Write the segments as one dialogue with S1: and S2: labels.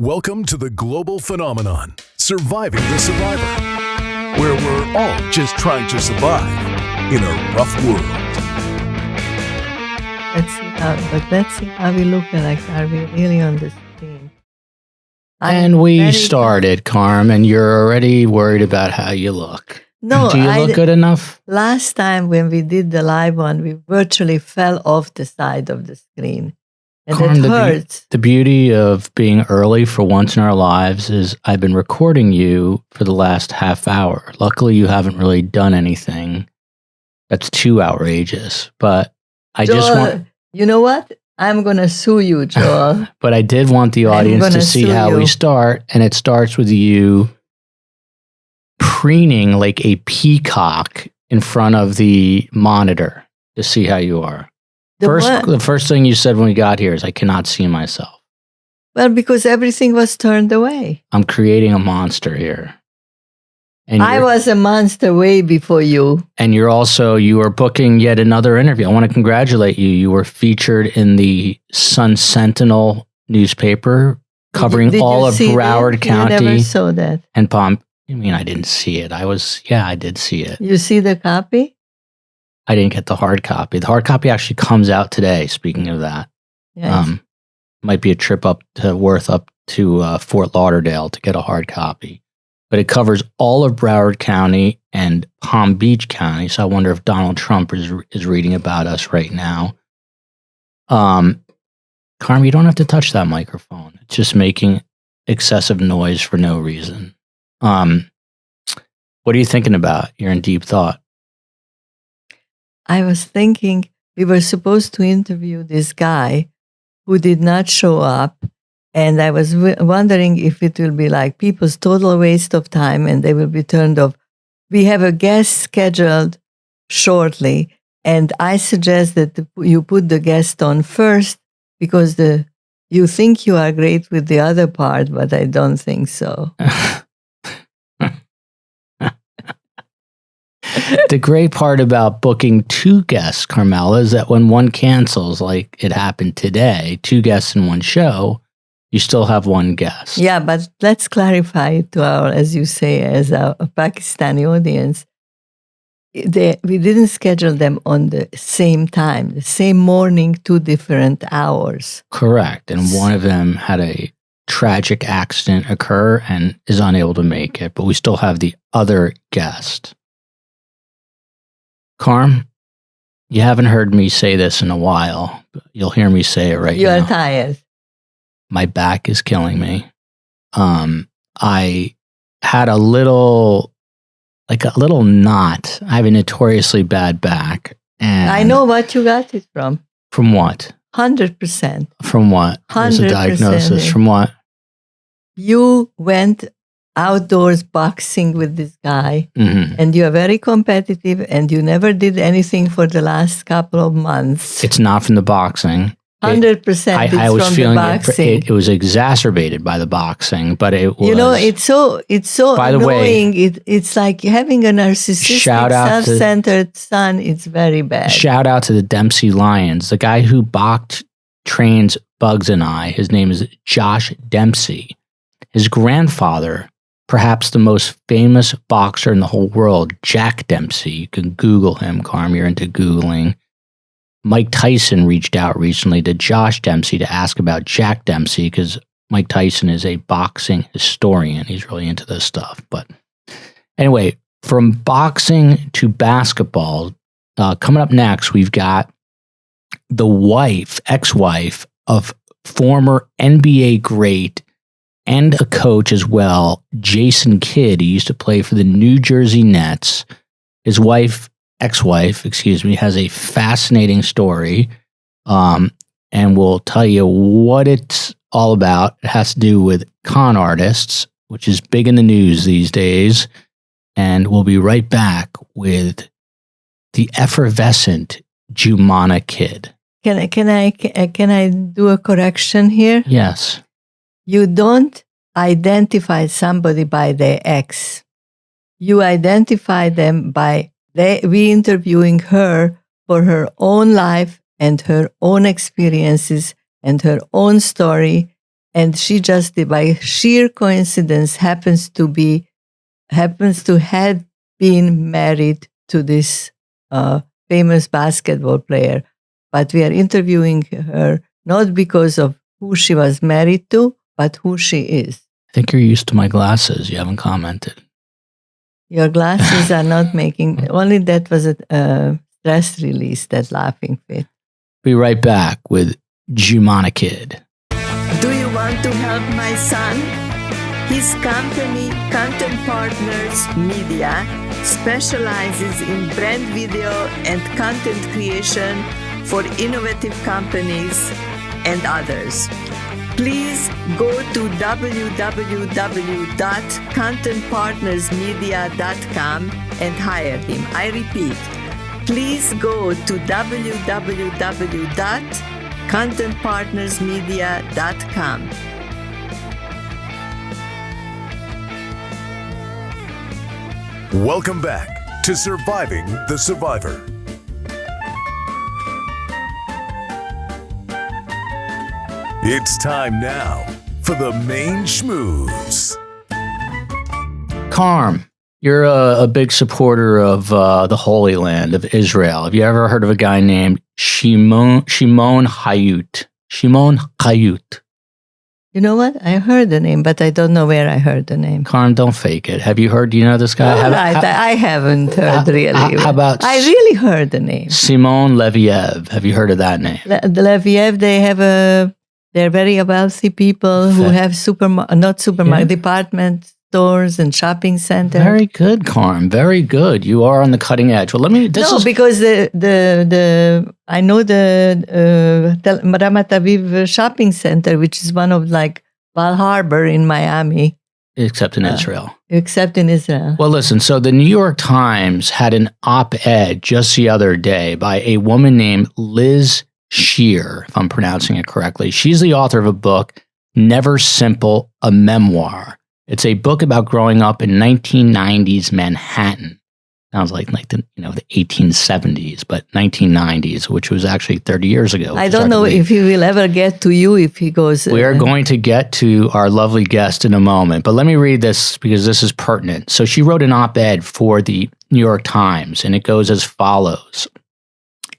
S1: Welcome to the global phenomenon, Surviving the Survivor, where we're all just trying to survive in a rough world.
S2: Let's see how we look like. Are we really on the screen?
S3: And we started, Karm, and you're already worried about how you look.
S2: No,
S3: do you look good enough?
S2: Last time when we did the live one, we virtually fell off the side of the screen. And
S3: Karm,
S2: it hurts.
S3: The beauty of being early for once in our lives is I've been recording you for the last half hour. Luckily, you haven't really done anything that's too outrageous. But I
S2: Joel,
S3: just want...
S2: You know what? I'm going to sue you, Joel.
S3: But I did want the audience to see how we start. And it starts with you preening like a peacock in front of the monitor to see how you are. The first thing you said when we got here is, I cannot see myself.
S2: Well, because everything was turned away.
S3: I'm creating a monster here. And
S2: I was a monster way before you.
S3: And you are booking yet another interview. I want to congratulate you. You were featured in the Sun Sentinel newspaper covering all of Broward County.
S2: I never saw that.
S3: And Palm. I mean, I didn't see it. I did see it.
S2: You see the copy?
S3: I didn't get the hard copy. The hard copy actually comes out today, speaking of that.
S2: Yes.
S3: Might be a trip up to Fort Lauderdale to get a hard copy. But it covers all of Broward County and Palm Beach County. So I wonder if Donald Trump is reading about us right now. Karm, you don't have to touch that microphone. It's just making excessive noise for no reason. What are you thinking about? You're in deep thought.
S2: I was thinking we were supposed to interview this guy who did not show up. And I was wondering if it will be like people's total waste of time and they will be turned off. We have a guest scheduled shortly. And I suggest that you put the guest on first because you think you are great with the other part, but I don't think so.
S3: The great part about booking two guests, Karmela, is that when one cancels, like it happened today, two guests in one show, you still have one guest.
S2: Yeah, but let's clarify it to our, as you say, as a Pakistani audience. We didn't schedule them on the same time, the same morning, 2 different hours.
S3: Correct. And one of them had a tragic accident occur and is unable to make it, but we still have the other guest. Karm, you haven't heard me say this in a while, but you'll hear me say it right now.
S2: You are tired.
S3: My back is killing me. I had a little knot. I have a notoriously bad back. And
S2: I know what you got it from.
S3: From what?
S2: 100%.
S3: From what?
S2: 100%.
S3: There's a diagnosis. From what?
S2: You went outdoors boxing with this guy, and you are very competitive, and you never did anything for the last couple of months.
S3: It's not from the boxing.
S2: 100%
S3: I was
S2: from
S3: feeling
S2: the boxing.
S3: It was exacerbated by the boxing, but it was...
S2: You know, it's so by annoying. The way, it's like having a narcissistic, self-centered son. It's very bad.
S3: Shout out to the Dempsey Lions. The guy who trains Bugs and I, his name is Josh Dempsey. His grandfather, perhaps the most famous boxer in the whole world, Jack Dempsey. You can Google him, Karm. You're into Googling. Mike Tyson reached out recently to Josh Dempsey to ask about Jack Dempsey because Mike Tyson is a boxing historian. He's really into this stuff. But anyway, from boxing to basketball, coming up next, we've got the ex-wife of former NBA great and a coach as well, Jason Kidd. He used to play for the New Jersey Nets. His ex-wife, has a fascinating story, and we'll tell you what it's all about. It has to do with con artists, which is big in the news these days, and we'll be right back with the effervescent Joumana Kidd.
S2: Can I do a correction here?
S3: Yes.
S2: You don't identify somebody by their ex. You identify them by we interviewing her for her own life and her own experiences and her own story And she just, by sheer coincidence, happens to have been married to this famous basketball player. But we are interviewing her not because of who she was married to, but who she is.
S3: I think you're used to my glasses. You haven't commented.
S2: Your glasses are not making, only that was a stress release, that laughing fit.
S3: Be right back with Joumana Kidd.
S2: Do you want to help my son? His company, Content Partners Media, specializes in brand video and content creation for innovative companies and others. Please go to www.contentpartnersmedia.com and hire him. I repeat, please go to www.contentpartnersmedia.com.
S1: Welcome back to Surviving the Survivor. It's time now for the main schmooze.
S3: Karm, you're a big supporter of the Holy Land of Israel. Have you ever heard of a guy named Shimon Hayut? Shimon Hayut.
S2: You know what? I heard the name, but I don't know where I heard the name.
S3: Karm, don't fake it. Have you heard? Do you know this guy?
S2: I haven't heard really.
S3: How about
S2: I really heard the name.
S3: Simon Leviev. Have you heard of that name?
S2: The Leviev, they're very wealthy people who have department stores and shopping centers.
S3: Very good, Karm. Very good. You are on the cutting edge. Well,
S2: because I know the Ramat Aviv shopping center, which is one of like Val Harbor in Miami.
S3: Except in Israel.
S2: Except in Israel.
S3: Well, listen, so the New York Times had an op-ed just the other day by a woman named Liz Shear, if I'm pronouncing it correctly. She's the author of a book, Never Simple, a memoir. It's a book about growing up in 1990s Manhattan. Sounds like the 1870s, but 1990s, which was actually 30 years ago.
S2: I don't know if he will ever get to you if he goes.
S3: We are going to get to our lovely guest in a moment, but let me read this because this is pertinent. So she wrote an op-ed for the New York Times, and it goes as follows.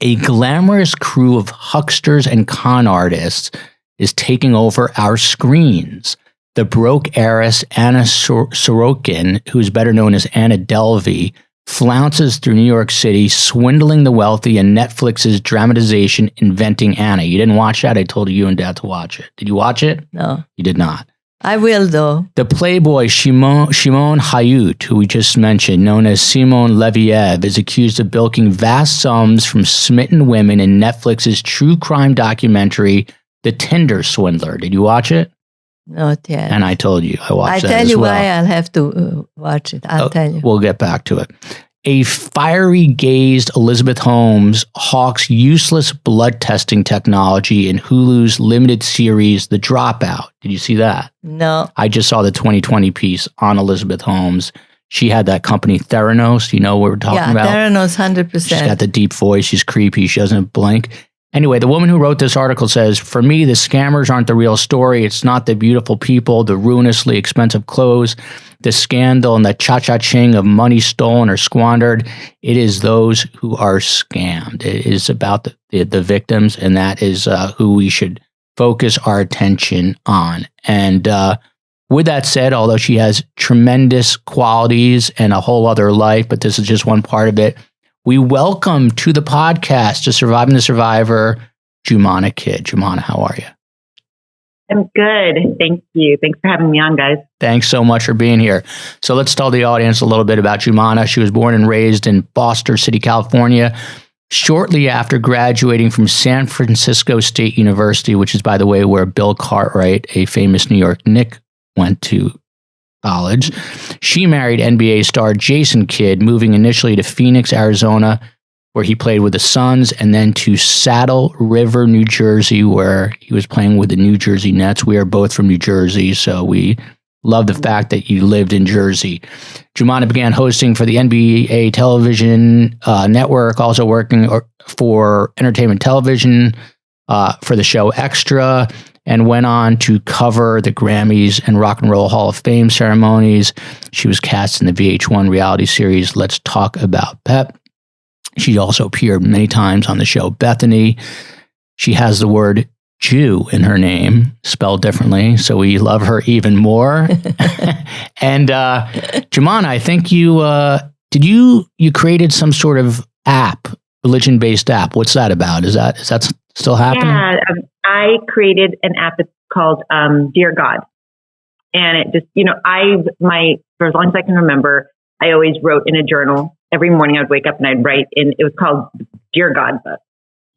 S3: A glamorous crew of hucksters and con artists is taking over our screens. The broke heiress Anna Sorokin, who's better known as Anna Delvey, flounces through New York City, swindling the wealthy in Netflix's dramatization Inventing Anna. You didn't watch that? I told you and Dad to watch it. Did you watch it?
S2: No.
S3: You did not.
S2: I will, though.
S3: The playboy Shimon Hayut, who we just mentioned, known as Simon Leviev, is accused of bilking vast sums from smitten women in Netflix's true crime documentary, The Tinder Swindler. Did you watch it?
S2: Not yet.
S3: And I told you, I watched that as well.
S2: I tell you why I'll have to watch it. I'll tell you.
S3: We'll get back to it. A fiery-gazed Elizabeth Holmes hawks useless blood testing technology in Hulu's limited series, The Dropout. Did you see that?
S2: No.
S3: I just saw the 2020 piece on Elizabeth Holmes. She had that company Theranos. You know what we're talking about?
S2: Yeah, Theranos, 100%.
S3: She's got the deep voice. She's creepy. She doesn't blink. Anyway, the woman who wrote this article says, for me, the scammers aren't the real story. It's not the beautiful people, the ruinously expensive clothes, the scandal and the cha-cha-ching of money stolen or squandered. It is those who are scammed. It is about the victims, and that is who we should focus our attention on. And with that said, although she has tremendous qualities and a whole other life, but this is just one part of it, we welcome to the podcast, to Surviving the Survivor, Joumana Kidd. Joumana, how are you?
S4: I'm good. Thank you. Thanks for having me on, guys.
S3: Thanks so much for being here. So let's tell the audience a little bit about Joumana. She was born and raised in Foster City, California. Shortly after graduating from San Francisco State University, which is, by the way, where Bill Cartwright, a famous New York Knick, went to college, she married NBA star Jason Kidd, moving initially to Phoenix, Arizona, where he played with the Suns, and then to Saddle River, New Jersey, where he was playing with the New Jersey Nets. We are both from New Jersey, so we love the fact that you lived in Jersey. Joumana began hosting for the NBA television network, also working for entertainment television for the show Extra. and went on to cover the Grammys and Rock and Roll Hall of Fame ceremonies. She was cast in the VH1 reality series Let's Talk About Pep. She also appeared many times on the show Bethany. She has the word Jew in her name, spelled differently, so we love her even more. And Joumana, I think you created some sort of app, religion-based app. What's that about? Is that still happening?
S4: Yeah, I created an app. It's called Dear God, and it just for as long as I can remember, I always wrote in a journal. Every morning I would wake up and I'd write in. It was called Dear God book.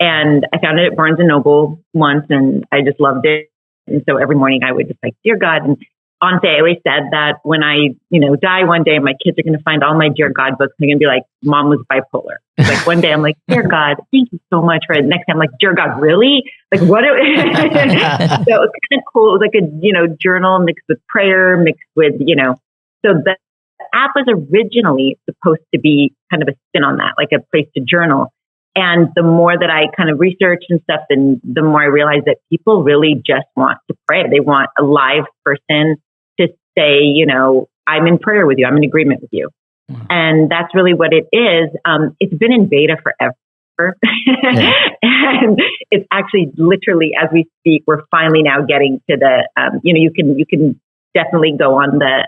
S4: And I found it at Barnes & Noble once, and I just loved it. And so every morning I would just like, Dear God. And honestly, I always said that when I, die one day, my kids are going to find all my Dear God books. They're going to be like, Mom was bipolar. Like one day I'm like, Dear God, thank you so much for it. Next time I'm like, Dear God, really? Like what? So it was kind of cool. It was like a, journal mixed with prayer, mixed with, so the app was originally supposed to be kind of a spin on that, like a place to journal. And the more that I kind of researched and stuff, and the more I realized that people really just want to pray. They want a live person to say, I'm in prayer with you. I'm in agreement with you. Wow. And that's really what it is. It's been in beta forever. Yeah. And it's actually literally, as we speak, we're finally now getting to the, you can definitely go on the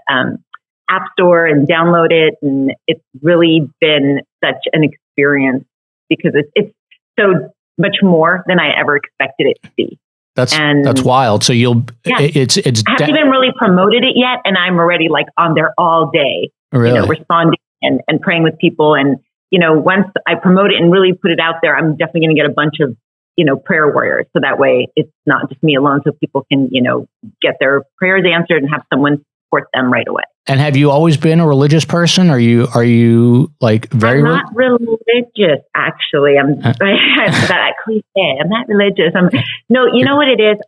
S4: App Store and download it. And it's really been such an experience, because it's so much more than I ever expected it to be. That's
S3: wild. So it's
S4: I haven't even really promoted it yet, and I'm already like on there all day,
S3: really?
S4: Responding and praying with people. And once I promote it and really put it out there, I'm definitely going to get a bunch of prayer warriors. So that way, it's not just me alone. So people can get their prayers answered and have someone support them right away.
S3: And have you always been a religious person? Are you like very?
S4: I'm not religious, actually. I'm that cliche. I'm not religious. No. You know what it is?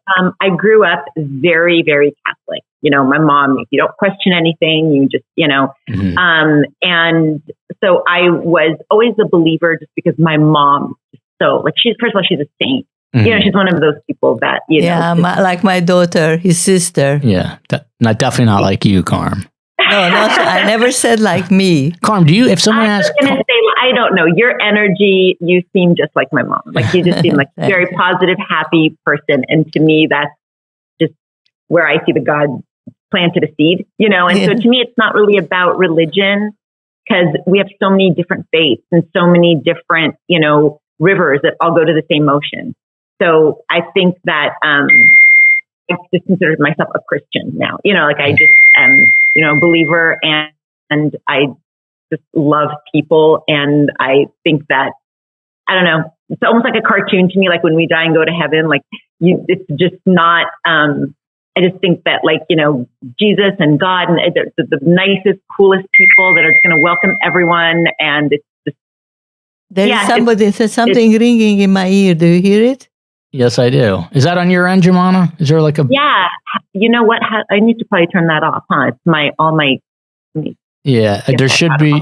S4: I grew up very, very Catholic. My mom. You don't question anything. You just,
S3: Mm-hmm.
S4: And so I was always a believer, just because my mom. So like first of all, she's a saint. Mm-hmm. She's one of those people that
S2: like my daughter, his sister.
S3: Yeah, definitely not like you, Karm.
S2: No, I never said like me.
S3: Karm, if someone asks...
S4: I don't know. Your energy, you seem just like my mom. Like you just seem like a very positive, happy person. And to me, that's just where I see the God planted a seed, And so to me, it's not really about religion, because we have so many different faiths and so many different, rivers that all go to the same ocean. So I think that I just consider myself a Christian now. I just a believer, and I just love people, and I think that I don't know. It's almost like a cartoon to me. Like when we die and go to heaven, like it's just not. I just think that Jesus and God and the nicest, coolest people that are just going to welcome everyone, and it's just.
S2: There's something ringing in my ear. Do you hear it?
S3: Yes, I do. Is that on your end, Joumana? Is there like a...
S4: Yeah. You know what? I need to probably turn that off, huh? It's all my...
S3: Yeah, there should be...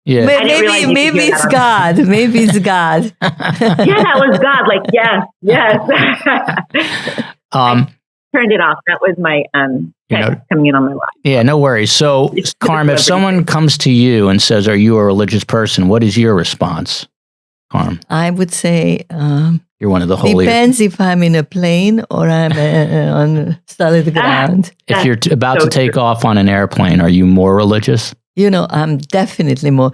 S3: Yeah.
S2: Maybe it's God. Maybe it's God.
S4: Yeah, that was God. Like, yes. I turned it off. That was my text coming in on my watch.
S3: Yeah, no worries. So, Karm, if someone comes to you and says, are you a religious person? What is your response, Karm?
S2: I would say...
S3: You're one of the holy.
S2: Depends if I'm in a plane or I'm on solid ground.
S3: If you're about to take off on an airplane, are you more religious?
S2: I'm definitely more.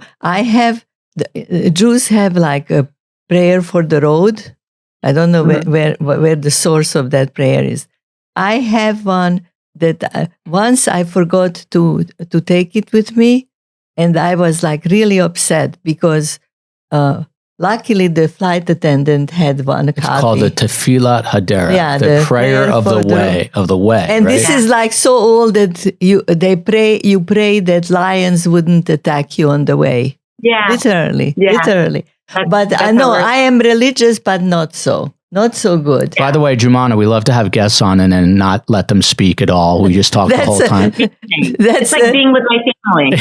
S2: Jews have like a prayer for the road. I don't know where the source of that prayer is. I have one that once I forgot to take it with me, and I was like really upset because. Luckily, the flight attendant had one copy.
S3: It's called the Tefillat Hadera, the prayer of the way.
S2: And
S3: right?
S2: this is like so old that you pray that lions wouldn't attack you on the way.
S4: Yeah,
S2: literally. But
S4: that's
S2: I know I am religious, but not so good.
S3: By the way, Joumana, we love to have guests on and not let them speak at all. We just talk the whole time.
S4: It's like being with my family.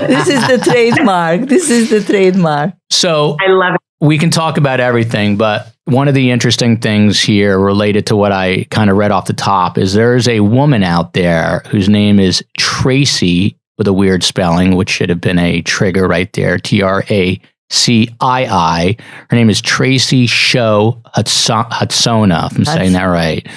S2: This is the trademark. So
S4: I love it.
S3: we can talk about everything, but one of the interesting things here related to what I kind of read off the top is there's a woman out there whose name is Tracii, with a weird spelling, which should have been a trigger right there, Tracii. Her name is Tracii Hutsona, if I'm saying that right.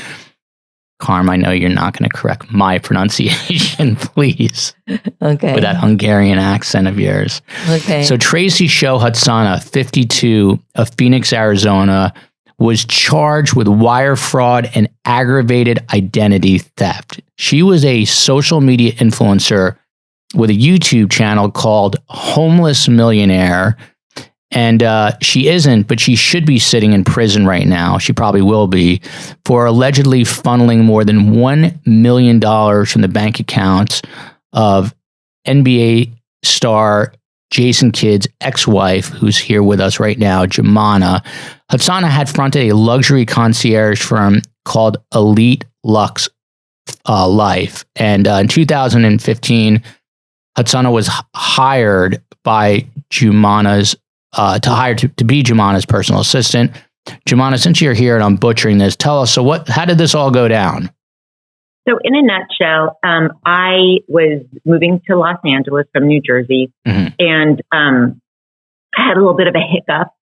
S3: Karm, I know you're not going to correct my pronunciation, please.
S2: Okay.
S3: With that Hungarian accent of yours.
S2: Okay.
S3: So Tracii Hutsona, 52, of Phoenix, Arizona, was charged with wire fraud and aggravated identity theft. She was a social media influencer with a YouTube channel called Homeless Millionaire. And she isn't, but she should be sitting in prison right now. She probably will be, for allegedly funneling more than $1 million from the bank accounts of NBA star Jason Kidd's ex-wife, who's here with us right now, Joumana. Hutsona had fronted a luxury concierge firm called Elite Lux Life. And in 2015, Hutsona was hired by Joumanas to be Joumana's personal assistant. Joumana, since you're here and I'm butchering this, tell us, how did this all go down?
S4: So in a nutshell, I was moving to Los Angeles from New Jersey, and I had a little bit of a hiccup.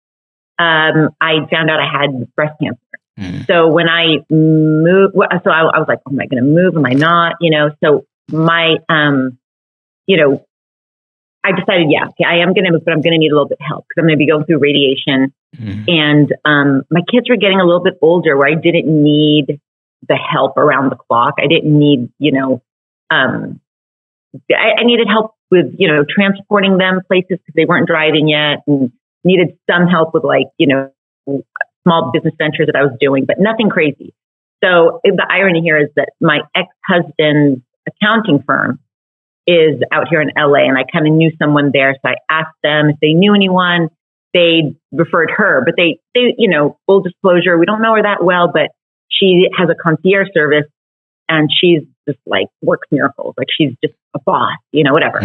S4: I found out I had breast cancer. So when I moved, so I was like, am I going to move? Am I not? So my, I decided, I am going to move, but I'm going to need a little bit of help because I'm going to be going through radiation. And my kids were getting a little bit older where I didn't need the help around the clock. I didn't need, I needed help with, transporting them places because they weren't driving yet, and needed some help with small business ventures that I was doing, but nothing crazy. So the irony here is that my ex-husband's accounting firm is out here in LA, and I kind of knew someone there. So I asked them if they knew anyone. They referred her, but they, full disclosure, we don't know her that well, but she has a concierge service and she's just works miracles. She's just a boss, whatever.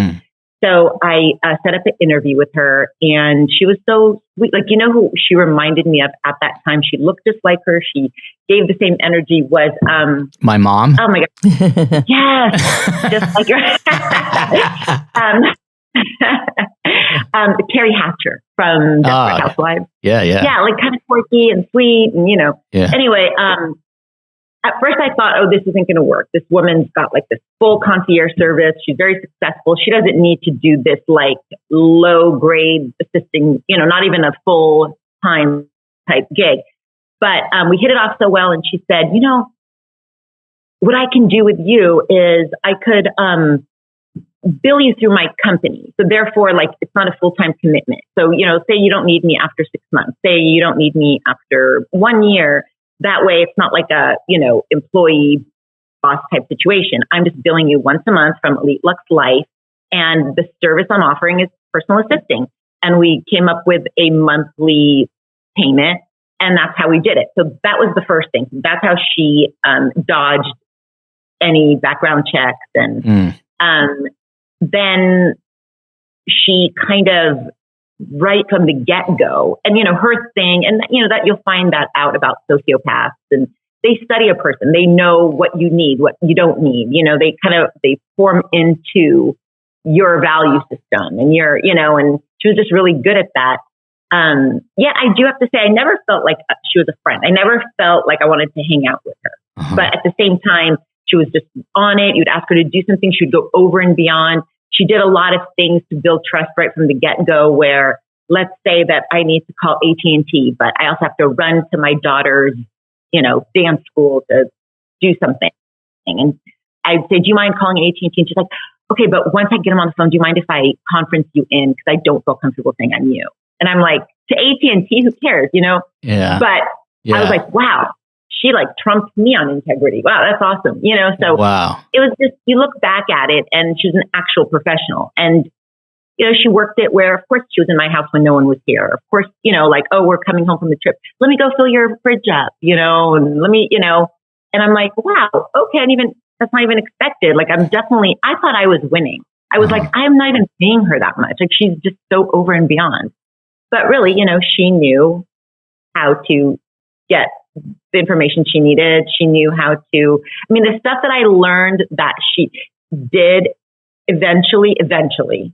S4: So I set up an interview with her, and she was so sweet. Who she reminded me of at that time? She looked just like her. She gave the same energy. Was
S3: my mom?
S4: Oh my God! Yes, just like her. Carrie Hatcher from Desperate Housewives.
S3: Yeah,
S4: kind of quirky and sweet, and
S3: Yeah.
S4: Anyway, at first I thought, this isn't going to work. This woman's got this full concierge service. She's very successful. She doesn't need to do this low grade assisting, not even a full time type gig. But we hit it off so well. And she said, what I can do with you is I could bill you through my company. So therefore, it's not a full time commitment. So, say you don't need me after 6 months, say you don't need me after 1 year. That way, it's not like a, employee boss type situation. I'm just billing you once a month from Elite Lux Life. And the service I'm offering is personal assisting. And we came up with a monthly payment. And that's how we did it. So that was the first thing. That's how she dodged any background checks. And then she kind of, right from the get-go, and her thing, and that you'll find that out about sociopaths, and they study a person. They know what you need, what you don't need. They form into your value system, and and she was just really good at that. I do have to say, I never felt like she was a friend. I never felt like I wanted to hang out with her. But at the same time, she was just on it. You'd ask her to do something, she would go over and beyond. She did a lot of things to build trust right from the get-go, where let's say that I need to call AT&T, but I also have to run to my daughter's, dance school to do something. And I'd say, do you mind calling AT&T? And she's like, okay, but once I get them on the phone, do you mind if I conference you in? Because I don't feel comfortable saying I'm you. And I'm like, to AT&T, who cares,
S3: Yeah.
S4: But I was like, wow. She trumped me on integrity. Wow, that's awesome. So
S3: wow.
S4: It was just, you look back at it and she's an actual professional. And, she worked it where, of course, she was in my house when no one was here. Of course, we're coming home from the trip. Let me go fill your fridge up, and let me, and I'm like, wow, okay. That's not even expected. I thought I was winning. I was I'm not even paying her that much. She's just so over and beyond. But really, she knew how to get the information she needed. She knew how to, the stuff that I learned that she did eventually,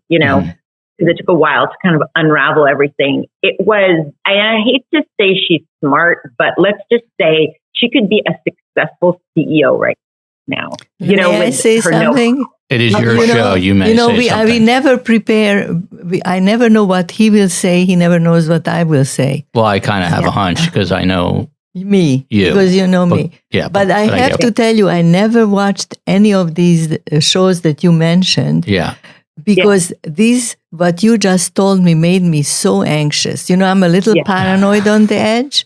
S4: because it took a while to kind of unravel everything. It was, I hate to say she's smart, but let's just say she could be a successful CEO right now.
S2: May I say something?
S3: It is your show. You may say something.
S2: We never prepare. I never know what he will say. He never knows what I will say.
S3: Well, I kind of have a hunch because I know
S2: me.
S3: You.
S2: Because you know me.
S3: Yeah,
S2: but I have to tell you, I never watched any of these shows that you mentioned.
S3: Yeah.
S2: Because what you just told me made me so anxious. I'm a little paranoid on the edge.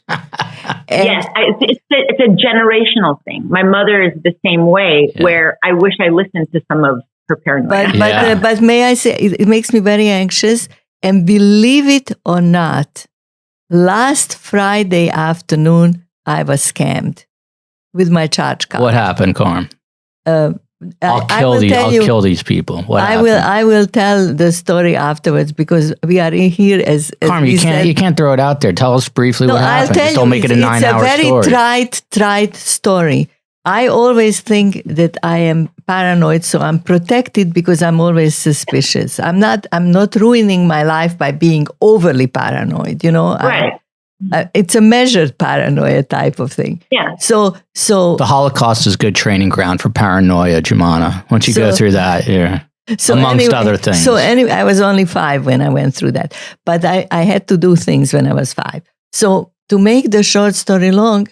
S4: Yes, it's a generational thing. My mother is the same way, where I wish I listened to some of her paranoia.
S2: But may I say, it makes me very anxious. And believe it or not, last Friday afternoon, I was scammed with my charge card.
S3: What happened, Karm? I'll kill these people.
S2: I will tell the story afterwards because we are in here as
S3: Karm, you can't throw it out there. Tell us briefly what happened.
S2: I'll tell
S3: Just don't make it a 9-hour story.
S2: It's a very trite story. I always think that I am paranoid, so I'm protected because I'm always suspicious. I'm not ruining my life by being overly paranoid,
S4: Right.
S2: It's a measured paranoia type of thing.
S4: Yeah.
S2: So
S3: the Holocaust is good training ground for paranoia, Joumana. Once you go through that, amongst other things.
S2: So anyway, I was only 5 when I went through that, but I had to do things when I was 5. So to make the short story long,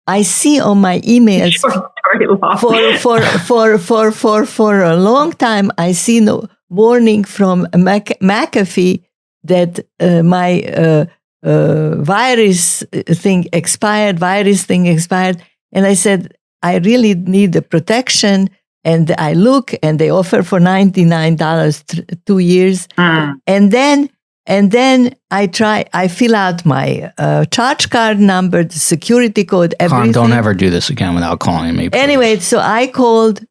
S2: I see on my emails for a long time. I see no warning from McAfee that my virus thing expired, and I said, I really need the protection, and I look, and they offer for $99 2 years, and then I fill out my charge card number, the security code, everything.
S3: Don't ever do this again without calling me, please.
S2: Anyway, so I called,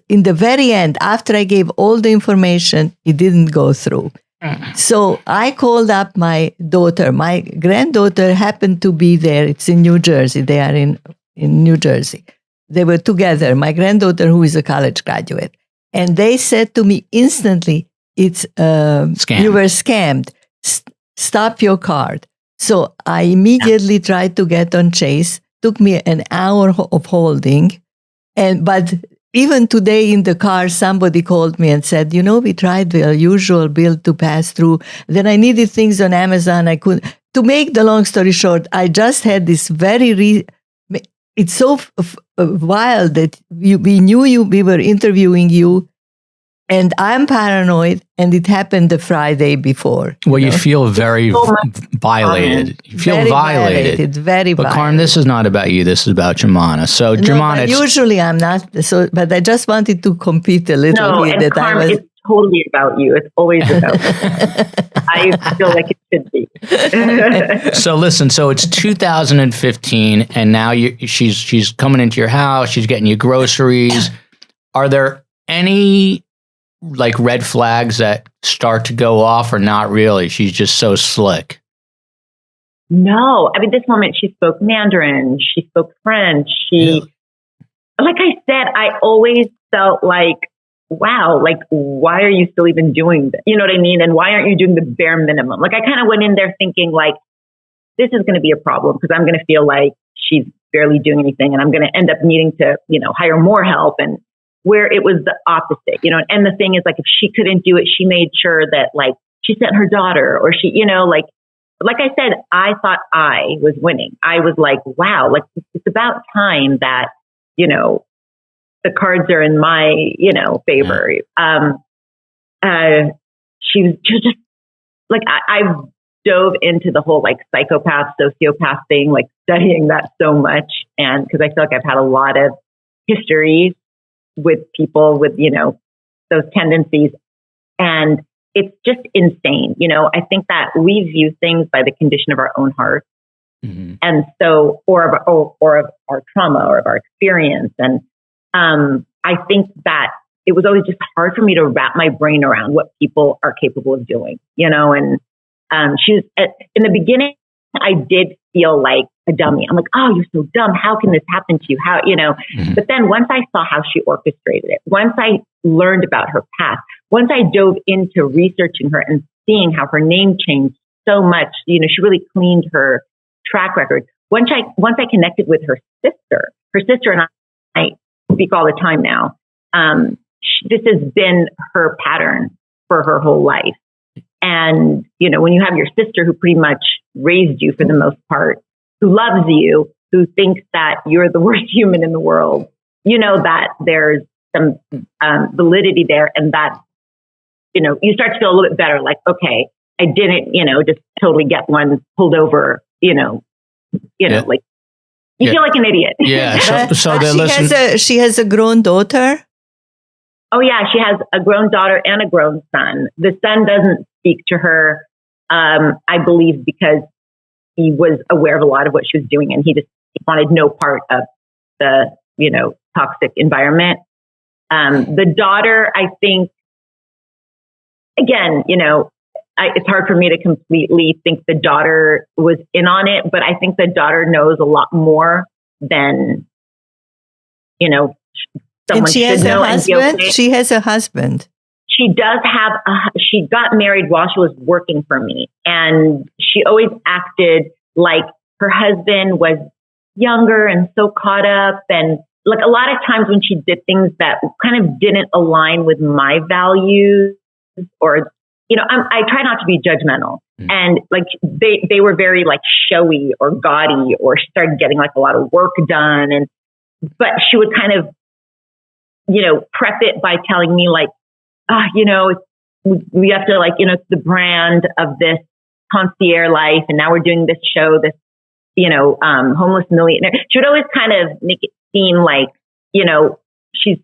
S2: in the very end, after I gave all the information, it didn't go through. So I called up my daughter. My granddaughter happened to be there. It's in New Jersey. They are in New Jersey. They were together, my granddaughter, who is a college graduate. And they said to me instantly, it's you were scammed. Stop your card. So I immediately tried to get on Chase. Took me an hour of holding. But even today in the car, somebody called me and said, we tried the usual bill to pass through. Then I needed things on Amazon. I couldn't. To make the long story short, I just had this it's so wild that we knew we were interviewing you, and I'm paranoid, and it happened the Friday before.
S3: Well, you feel very violated. You feel
S2: very
S3: violated.
S2: Very
S3: but
S2: violated.
S3: Karm, this is not about you. This is about Joumana. So, Joumana,
S2: usually I'm not. So, but I just wanted to compete a little.
S4: No, and Karm, it's totally about you. It's always about you. I feel like it should be.
S3: So listen. So it's 2015, and now she's coming into your house. She's getting you groceries. Are there any red flags that start to go off, or not really? She's just so slick.
S4: No, this moment she spoke Mandarin, she spoke French. Like I said, I always felt like, wow, why are you still even doing this? You know what I mean? And why aren't you doing the bare minimum? I kind of went in there thinking this is going to be a problem because I'm going to feel like she's barely doing anything, and I'm going to end up needing to, hire more help. And where it was the opposite, and the thing is, if she couldn't do it, she made sure that she sent her daughter, or she, like I said, I thought I was winning. I was like, wow, it's about time that, the cards are in my, favor. She was just I dove into the whole psychopath, sociopath thing, studying that so much. And because I feel like I've had a lot of histories with people with, those tendencies. And it's just insane. I think that we view things by the condition of our own heart. Mm-hmm. And so, or of our trauma or of our experience. And I think that it was always just hard for me to wrap my brain around what people are capable of doing, and She was in the beginning, I did feel like a dummy. I'm like, oh, you're so dumb. How can this happen to you? How, but then once I saw how she orchestrated it, once I learned about her past, once I dove into researching her and seeing how her name changed so much, she really cleaned her track record. Once I connected with her sister and I speak all the time now. This has been her pattern for her whole life. And, when you have your sister who pretty much raised you for the most part, who loves you, who thinks that you're the worst human in the world, that there's some validity there, and that, you start to feel a little bit better. Like, okay, I didn't, just totally get one pulled over, like you feel like an idiot.
S3: Yeah. So
S2: she has a grown daughter.
S4: Oh yeah, she has a grown daughter and a grown son. The son doesn't speak to her, I believe, because he was aware of a lot of what she was doing, and he wanted no part of the, toxic environment. The daughter, I think, again, it's hard for me to completely think the daughter was in on it, but I think the daughter knows a lot more than, someone
S2: and she has
S4: should know.
S2: A husband? She has a husband.
S4: She does have she got married while she was working for me, and she always acted like her husband was younger and so caught up, and like a lot of times when she did things that kind of didn't align with my values, or I try not to be judgmental, and like they were very like showy or gaudy, or she started getting like a lot of work done, but she would kind of prep it by telling me like, we have to like, it's the brand of this concierge life. And now we're doing this show, this, homeless millionaire. She would always kind of make it seem like, she's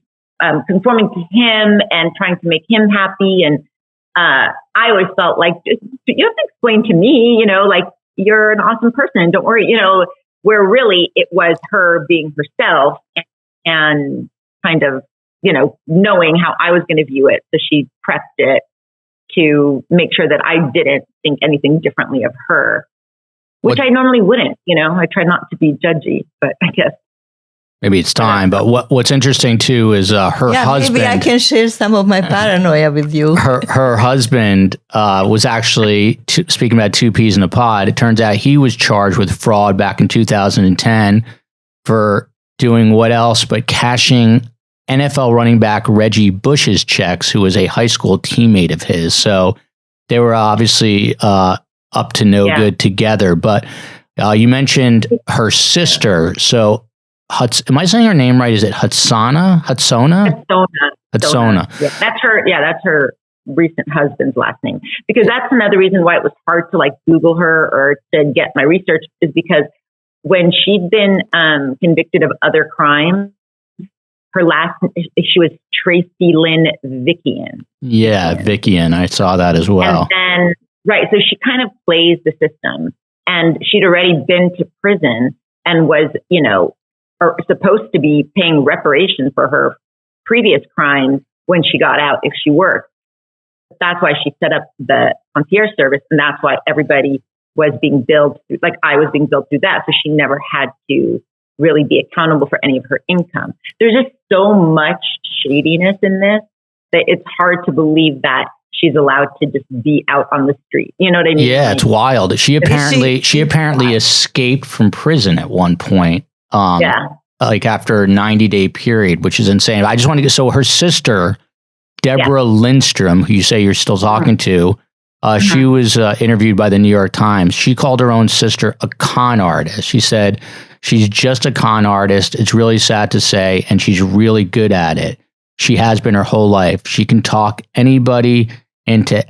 S4: conforming to him and trying to make him happy. And I always felt like, you have to explain to me, like you're an awesome person. Don't worry, where really it was her being herself and kind of, knowing how I was going to view it. So she prepped it to make sure that I didn't think anything differently of her, which I normally wouldn't. I try not to be judgy, but I guess.
S3: Maybe it's time. But what's interesting too is her husband.
S2: Maybe I can share some of my paranoia with you.
S3: Her husband was actually, speaking about two peas in a pod, it turns out he was charged with fraud back in 2010 for doing what else but cashing NFL running back Reggie Bush's checks, who was a high school teammate of his. So they were obviously up to no good together. But you mentioned her sister. So am I saying her name right? Is it Hutsona?
S4: Hutsona. Yeah, that's her recent husband's last name. Because that's another reason why it was hard to like Google her or to get my research, is because when she'd been convicted of other crimes, she was Tracii Lynn Vickian.
S3: Yeah, Vickian. I saw that as well.
S4: And then, right. So she kind of plays the system, and she'd already been to prison and was, or supposed to be paying reparations for her previous crimes when she got out if she worked. That's why she set up the concierge service, and that's why everybody was being billed through, like I was being billed through that. So she never had to really be accountable for any of her income. There's just so much shadiness in this that it's hard to believe that she's allowed to just be out on the street. You know what I mean?
S3: Yeah, it's wild. She apparently escaped from prison at one point. Like after a 90-day period, which is insane. I just want to get, so her sister, Deborah Lindstrom, who you say you're still talking to, she was interviewed by the New York Times. She called her own sister a con artist. She said, she's just a con artist. It's really sad to say, and she's really good at it. She has been her whole life. She can talk anybody into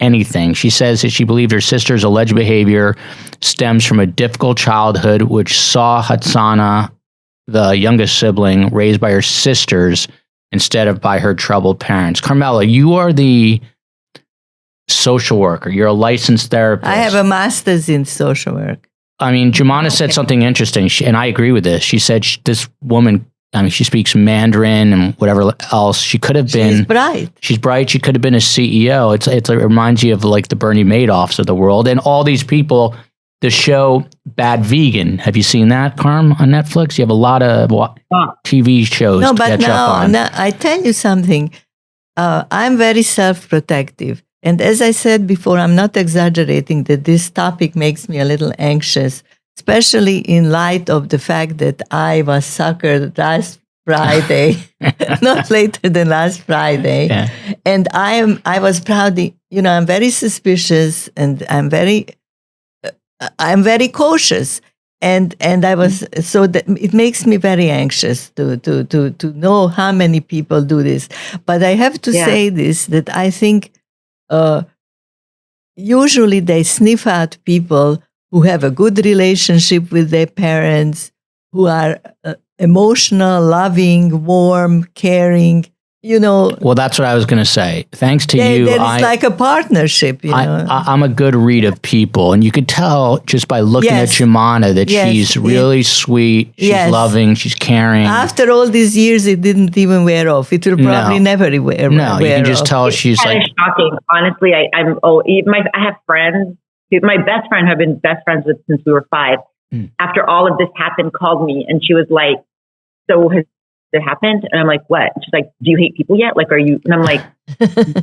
S3: anything. She says that she believed her sister's alleged behavior stems from a difficult childhood, which saw Hutsona, the youngest sibling, raised by her sisters instead of by her troubled parents. Karmela, you are the social worker. You're a licensed therapist.
S2: I have a master's in social work.
S3: I mean, Joumana said something interesting, and I agree with this. She said this woman I mean, she speaks Mandarin and whatever else. She could have been.
S2: She's bright.
S3: She's bright. She could have been a CEO. It reminds you of like the Bernie Madoffs of the world. And all these people, the show Bad Vegan. Have you seen that, Karm, on Netflix? You have a lot of TV shows to catch up on.
S2: No, I tell you something. I'm very self-protective. And as I said before, I'm not exaggerating that this topic makes me a little anxious, especially in light of the fact that I was suckered last Friday, not later than last Friday. Yeah. And I was proud, I'm very suspicious and I'm very cautious. And I was, so that it makes me very anxious to know how many people do this. But I have to say this, that I think usually they sniff out people who have a good relationship with their parents, who are emotional, loving, warm, caring,
S3: Well, that's what I was going to say. Thanks to you.
S2: There is like a partnership,
S3: I'm a good read of people. And you could tell just by looking at Joumana that she's really sweet, she's loving, she's caring.
S2: After all these years, it didn't even wear off. It will probably never wear off.
S3: You can just tell she's
S4: kind of shocking. Honestly, I have friends. My best friend, who I've been best friends with since we were 5. After all of this happened, called me and she was like, "So has it happened?" And I'm like, "What?" She's like, "Do you hate people yet? Like, are you?" And I'm like,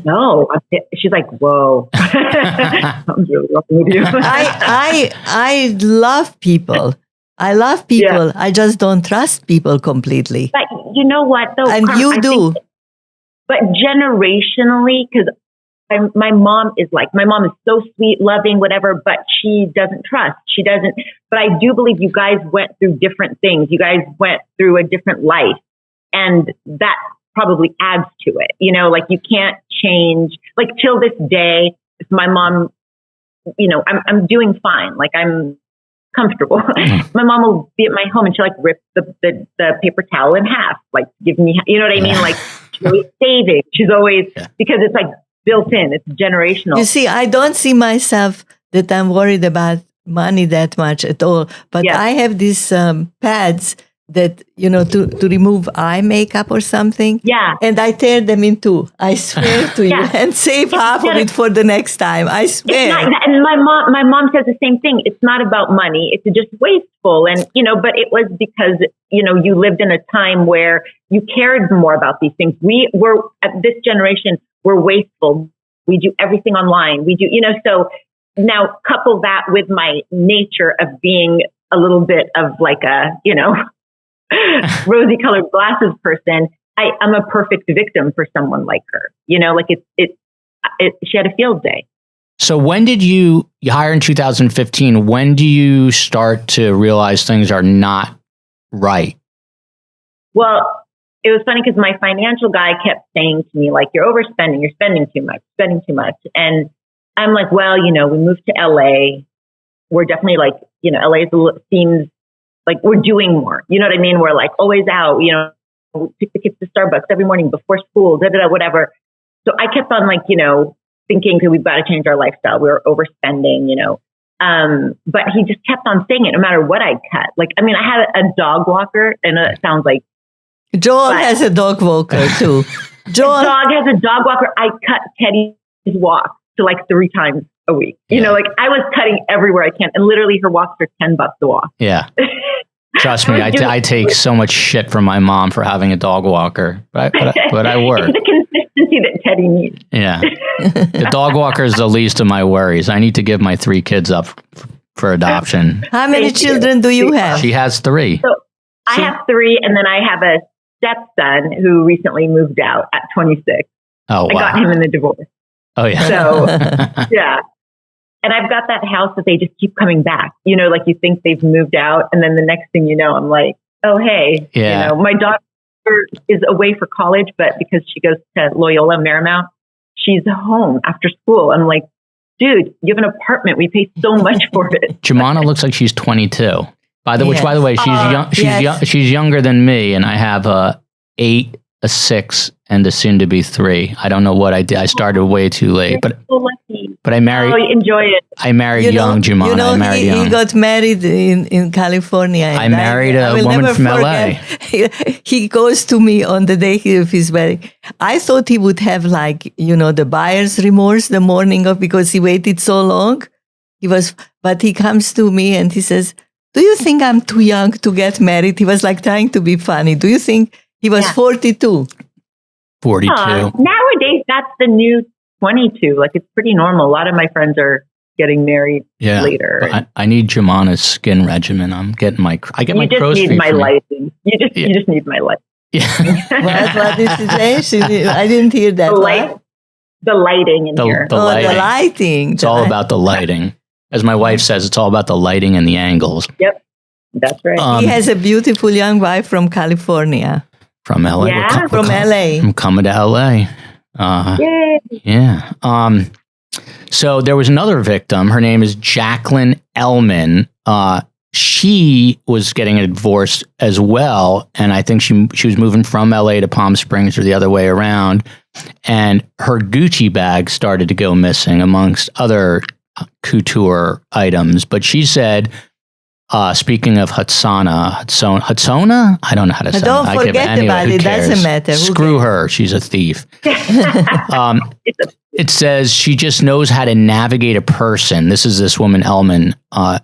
S4: "No." She's like, "Whoa." Something's really wrong with you.
S2: I love people. I love people. Yeah. I just don't trust people completely.
S4: But you know what, though?
S2: And you do.
S4: But generationally, because my mom is so sweet, loving, whatever, but she doesn't trust. She doesn't. But I do believe you guys went through different things. You guys went through a different life. And that probably adds to it. Like you can't change. Like till this day, if my mom, I'm doing fine. Like I'm comfortable. My mom will be at my home and she'll like rip the paper towel in half, like give me, you know what I mean? Like she's always saving. She's always, because it's like built in, it's generational.
S2: You see, I don't see myself that I'm worried about money that much at all, but I have these pads that, to remove eye makeup or something. Yeah. And I tear them in two. I swear to you. And save half of it for the next time. I swear.
S4: And my mom says the same thing. It's not about money. It's just wasteful. And, but it was because, you lived in a time where you cared more about these things. We were, at this generation, we're wasteful. We do everything online. We do, so now couple that with my nature of being a little bit of like a, rosy colored glasses person, I'm a perfect victim for someone like her. Like she had a field day.
S3: So when did you hire in 2015? When do you start to realize things are not right?
S4: Well, it was funny because my financial guy kept saying to me, like, "You're overspending, you're spending too much. And I'm like, well, we moved to LA. We're definitely like, LA seems like we're doing more. You know what I mean? We're like always out, we take the kids to Starbucks every morning before school, whatever. So I kept on like, thinking that we've got to change our lifestyle. We were overspending, but he just kept on saying it no matter what I cut. Like, I mean, I had a dog walker and it sounds like
S2: Joel has a dog walker too.
S4: Joel dog has a dog walker. I cut Teddy's walk to like 3 times a week. Like I was cutting everywhere I can. And literally her walks are $10 a walk.
S3: Yeah. Trust me, I take so much shit from my mom for having a dog walker, but I work.
S4: It's the consistency that Teddy needs.
S3: Yeah. The dog walker is the least of my worries. I need to give my 3 kids up for adoption.
S2: How many children do you have?
S3: She has 3.
S4: So I have 3, and then I have a stepson who recently moved out at 26.
S3: Oh, wow. I
S4: got him in the divorce.
S3: Oh, yeah.
S4: So, yeah. And I've got that house that they just keep coming back. Like you think they've moved out. And then the next thing you know, I'm like, oh, hey, my daughter is away for college, but because she goes to Loyola Marymount, she's home after school. I'm like, dude, you have an apartment. We pay so much for it.
S3: Joumana looks like she's 22. By the way, she's young. She's younger than me. And I have a 8 a 6, and a soon-to-be 3. I don't know what I did. I started way too late, but
S4: so lucky.
S3: I married.
S4: Oh, enjoy it.
S3: I married young, Joumana. I married young.
S2: He got married in California.
S3: I married a woman from LA.
S2: He goes to me on the day of his wedding. I thought he would have the buyer's remorse the morning of, because he waited so long. But he comes to me and he says, "Do you think I'm too young to get married?" He was like trying to be funny. Do you think he was 42?
S3: 42.
S4: Nowadays, that's the new 22. Like, it's pretty normal. A lot of my friends are getting married later.
S3: I need Joumana's skin regimen. I'm getting my crow's feet.
S4: You just need my lighting. You just need my light.
S3: Yeah.
S2: What did she say? I didn't hear that.
S4: The lighting in here.
S3: The lighting.
S2: The lighting.
S3: It's all about the lighting. As my wife says, it's all about the lighting and the angles.
S4: Yep. That's right.
S2: He has a beautiful young wife from California.
S3: From LA.
S4: Yeah.
S2: From LA.
S3: I'm coming to LA.
S4: Yay.
S3: Yeah. So there was another victim. Her name is Jacquline Ellman. She was getting a divorce as well. And I think she was moving from LA to Palm Springs or the other way around. And her Gucci bag started to go missing amongst other couture items. But she said, speaking of Hutsona, I don't know how to say it.
S2: Don't forget about it. Doesn't matter.
S3: Screw her. She's a thief. It says she just knows how to navigate a person. This is this woman, Ellman.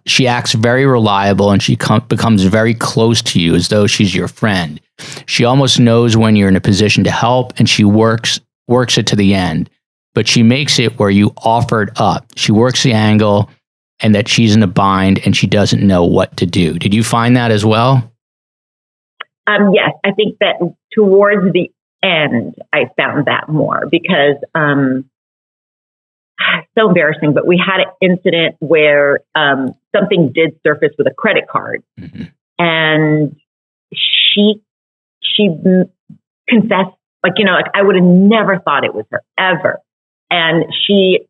S3: She acts very reliable and she becomes very close to you as though she's your friend. She almost knows when you're in a position to help, and she works it to the end. But she makes it where you offered up. She works the angle and that she's in a bind and she doesn't know what to do. Did you find that as well?
S4: Yes, I think that towards the end, I found that more because so embarrassing. But we had an incident where something did surface with a credit card, and she confessed, I would have never thought it was her ever. And she,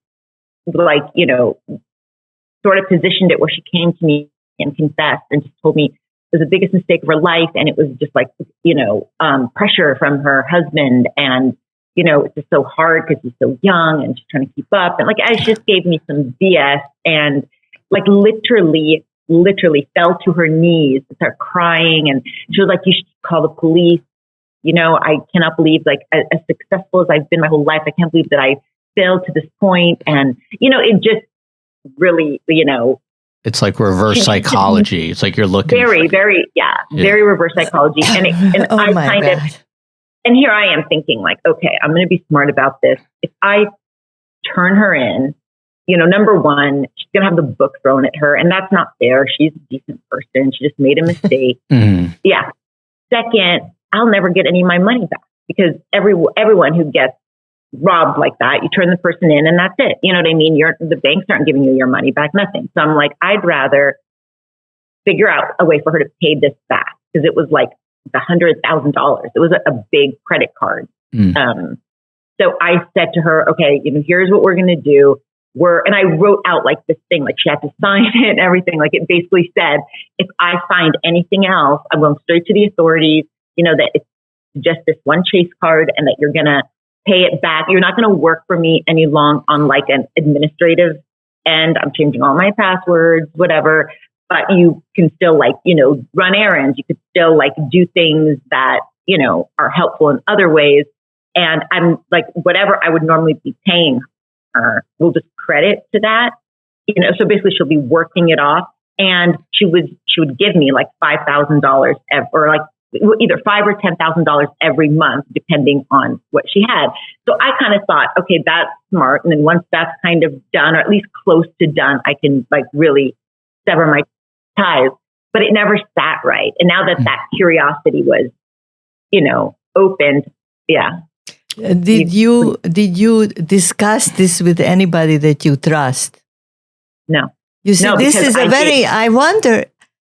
S4: sort of positioned it where she came to me and confessed and just told me it was the biggest mistake of her life. And it was just pressure from her husband. And, it's just so hard because he's so young and she's trying to keep up. And she just gave me some BS and literally fell to her knees and started crying. And she was like, "You should call the police. I cannot believe as successful as I've been my whole life, I can't believe that I failed to this point." And, it just really,
S3: it's like reverse psychology. It's like you're looking
S4: very reverse psychology. And and here I am thinking okay, I'm going to be smart about this. If I turn her in, number one, she's going to have the book thrown at her, and that's not fair. She's a decent person. She just made a mistake. Yeah. Second, I'll never get any of my money back because everyone who gets robbed like that, you turn the person in and that's it. You know what I mean? The banks aren't giving you your money back, nothing. So I'm like, I'd rather figure out a way for her to pay this back because it was $100,000. It was a big credit card. So I said to her, okay, here's what we're going to do. And I wrote out this thing, she had to sign it and everything. It basically said, if I find anything else, I'm going straight to the authorities, that it's just this one chase card and that you're going to pay it back. You're not going to work for me any long on an administrative end. I'm changing all my passwords, whatever, but you can still run errands. You could still do things that, are helpful in other ways. And I'm whatever I would normally be paying her, we'll just credit to that, so basically she'll be working it off and she would give me $5,000 or either $5,000 or $10,000 every month, depending on what she had. So I kind of thought, okay, that's smart. And then once that's kind of done, or at least close to done, I can really sever my ties. But it never sat right. And now that curiosity was, opened, yeah.
S2: Did you discuss this with anybody that you trust?
S4: No.
S2: You see, this is I wonder,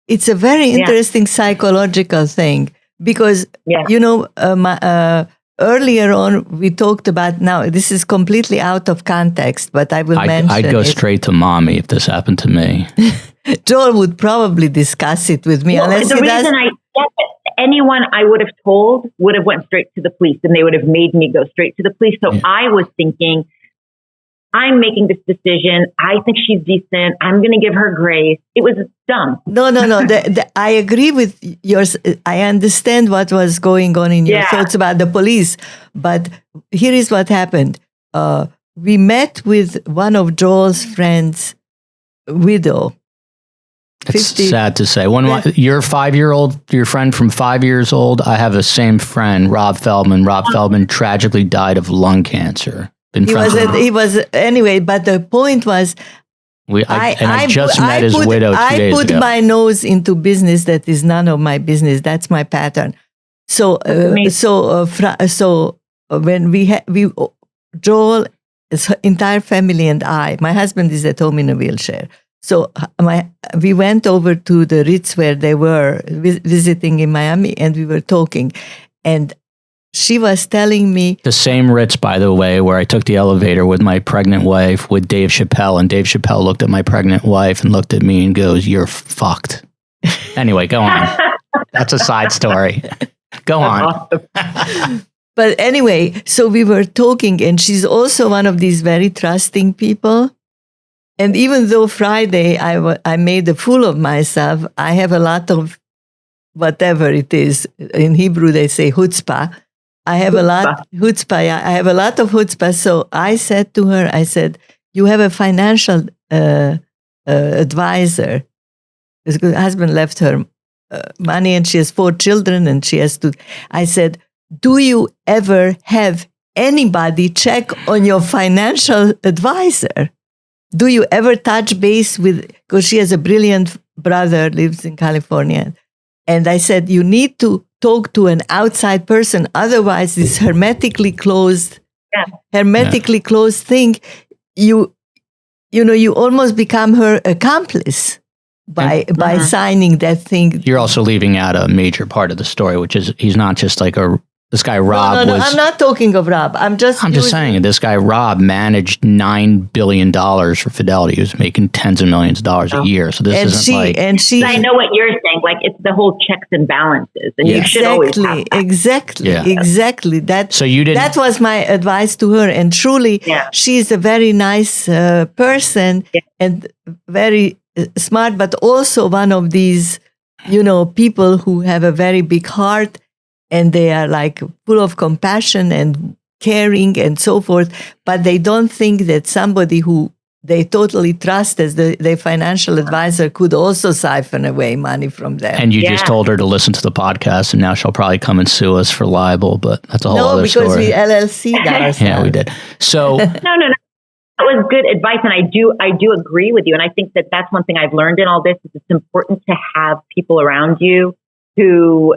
S2: it's a very interesting psychological thing because, earlier on we talked about, now this is completely out of context, but I will mention
S3: I'd go straight to mommy if this happened to me.
S2: Joel would probably discuss it with me.
S4: Well,
S2: unless
S4: Yeah, but anyone I would have told would have went straight to the police, and they would have made me go straight to the police. So I was thinking, I'm making this decision. I think she's decent. I'm going to give her grace. It was dumb.
S2: No. I agree with yours. I understand what was going on in your thoughts about the police. But here is what happened. We met with one of Joel's friends' widow.
S3: It's sad to say. Your 5-year-old, your friend from 5 years old, I have the same friend, Rob Feldman. Rob Feldman tragically died of lung cancer.
S2: He was anyway, but the point was,
S3: I just met his widow 2 days ago. I
S2: put my nose into business that is none of my business. That's my pattern. So when Joel, his entire family, and my husband is at home in a wheelchair. So we went over to the Ritz where they were visiting in Miami, and we were talking, and she was telling me...
S3: The same Ritz, by the way, where I took the elevator with my pregnant wife with Dave Chappelle, and Dave Chappelle looked at my pregnant wife and looked at me and goes, "You're fucked." Anyway, go on. That's a side story. Go on.
S2: But anyway, so we were talking, and she's also one of these very trusting people. And even though Friday I made a fool of myself, I have a lot of whatever it is. In Hebrew, they say chutzpah. I have a lot chutzpah. Yeah, I have a lot of chutzpah. So I said to her, I said, "You have a financial advisor." Her husband left her money, and she has 4 children, and she has to. I said, "Do you ever have anybody check on your financial advisor? Do you ever touch base with?" Because she has a brilliant brother, lives in California. And I said, "You need to talk to an outside person. Otherwise, this hermetically closed thing, you almost become her accomplice by signing that thing."
S3: You're also leaving out a major part of the story, which is he's not just like this guy Rob.
S2: No, I'm not talking of Rob. I'm just
S3: saying this guy Rob managed $9 billion for Fidelity. He was making tens of millions of dollars a year. So this isn't like.
S4: I know what you're saying. Like, it's the whole checks and balances, and you should always have that.
S2: Exactly.
S3: So you didn't.
S2: That was my advice to her, and truly, she's a very nice person and very smart, but also one of these, people who have a very big heart. And they are like full of compassion and caring and so forth, but they don't think that somebody who they totally trust as their financial advisor could also siphon away money from them.
S3: And you just told her to listen to the podcast, and now she'll probably come and sue us for libel, but that's a whole other story.
S2: No, because we LLC'd ourselves.
S3: Yeah, we did. So
S4: no. That was good advice, and I do agree with you. And I think that that's one thing I've learned in all this is it's important to have people around you who,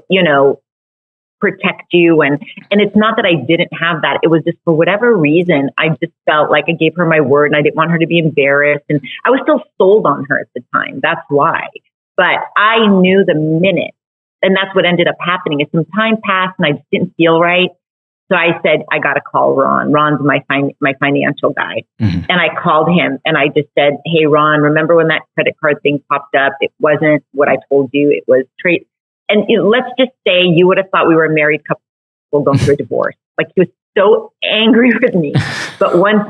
S4: protect you. And it's not that I didn't have that. It was just for whatever reason, I just felt like I gave her my word and I didn't want her to be embarrassed. And I was still sold on her at the time. That's why. But I knew the minute, and that's what ended up happening, is some time passed and I just didn't feel right. So I said, I got to call Ron. Ron's my financial guy. Mm-hmm. And I called him and I just said, "Hey, Ron, remember when that credit card thing popped up? It wasn't what I told you. It was trade." And let's just say you would have thought we were a married couple going through a divorce. Like, he was so angry with me. But once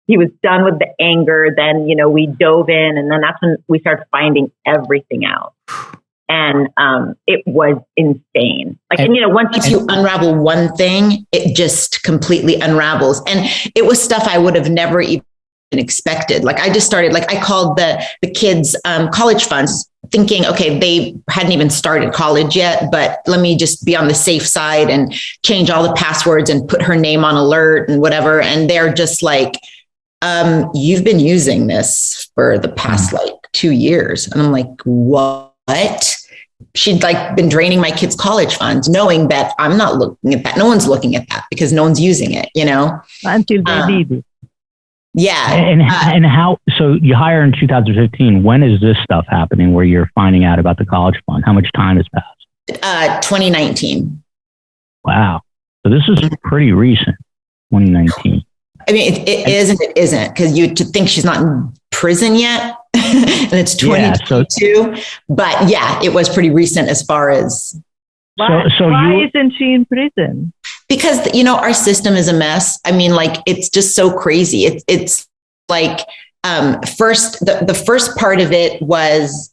S4: he was done with the anger, then, we dove in, and then that's when we started finding everything out. And it was insane. Like, and
S5: once you unravel one thing, it just completely unravels. And it was stuff I would have never even expected. Like, I just started, I called the kids' college funds, thinking, okay, they hadn't even started college yet, but let me just be on the safe side and change all the passwords and put her name on alert and whatever. And they're just like, "You've been using this for the past 2 years." And I'm like, "What?" She'd been draining my kids' college funds, knowing that I'm not looking at that. No one's looking at that because no one's using it,
S2: Until they need it.
S5: Yeah.
S3: And how, so you hire in 2015. When is this stuff happening where you're finding out about the college fund? How much time has passed?
S5: 2019.
S3: Wow. So this is pretty recent, 2019.
S5: I mean, it is and it isn't, because you to think she's not in prison yet and it's 2022. But yeah, it was pretty recent as far as
S2: Why isn't she in prison?
S5: Because, our system is a mess. I mean, like, it's just so crazy. It's like, first, the first part of it was,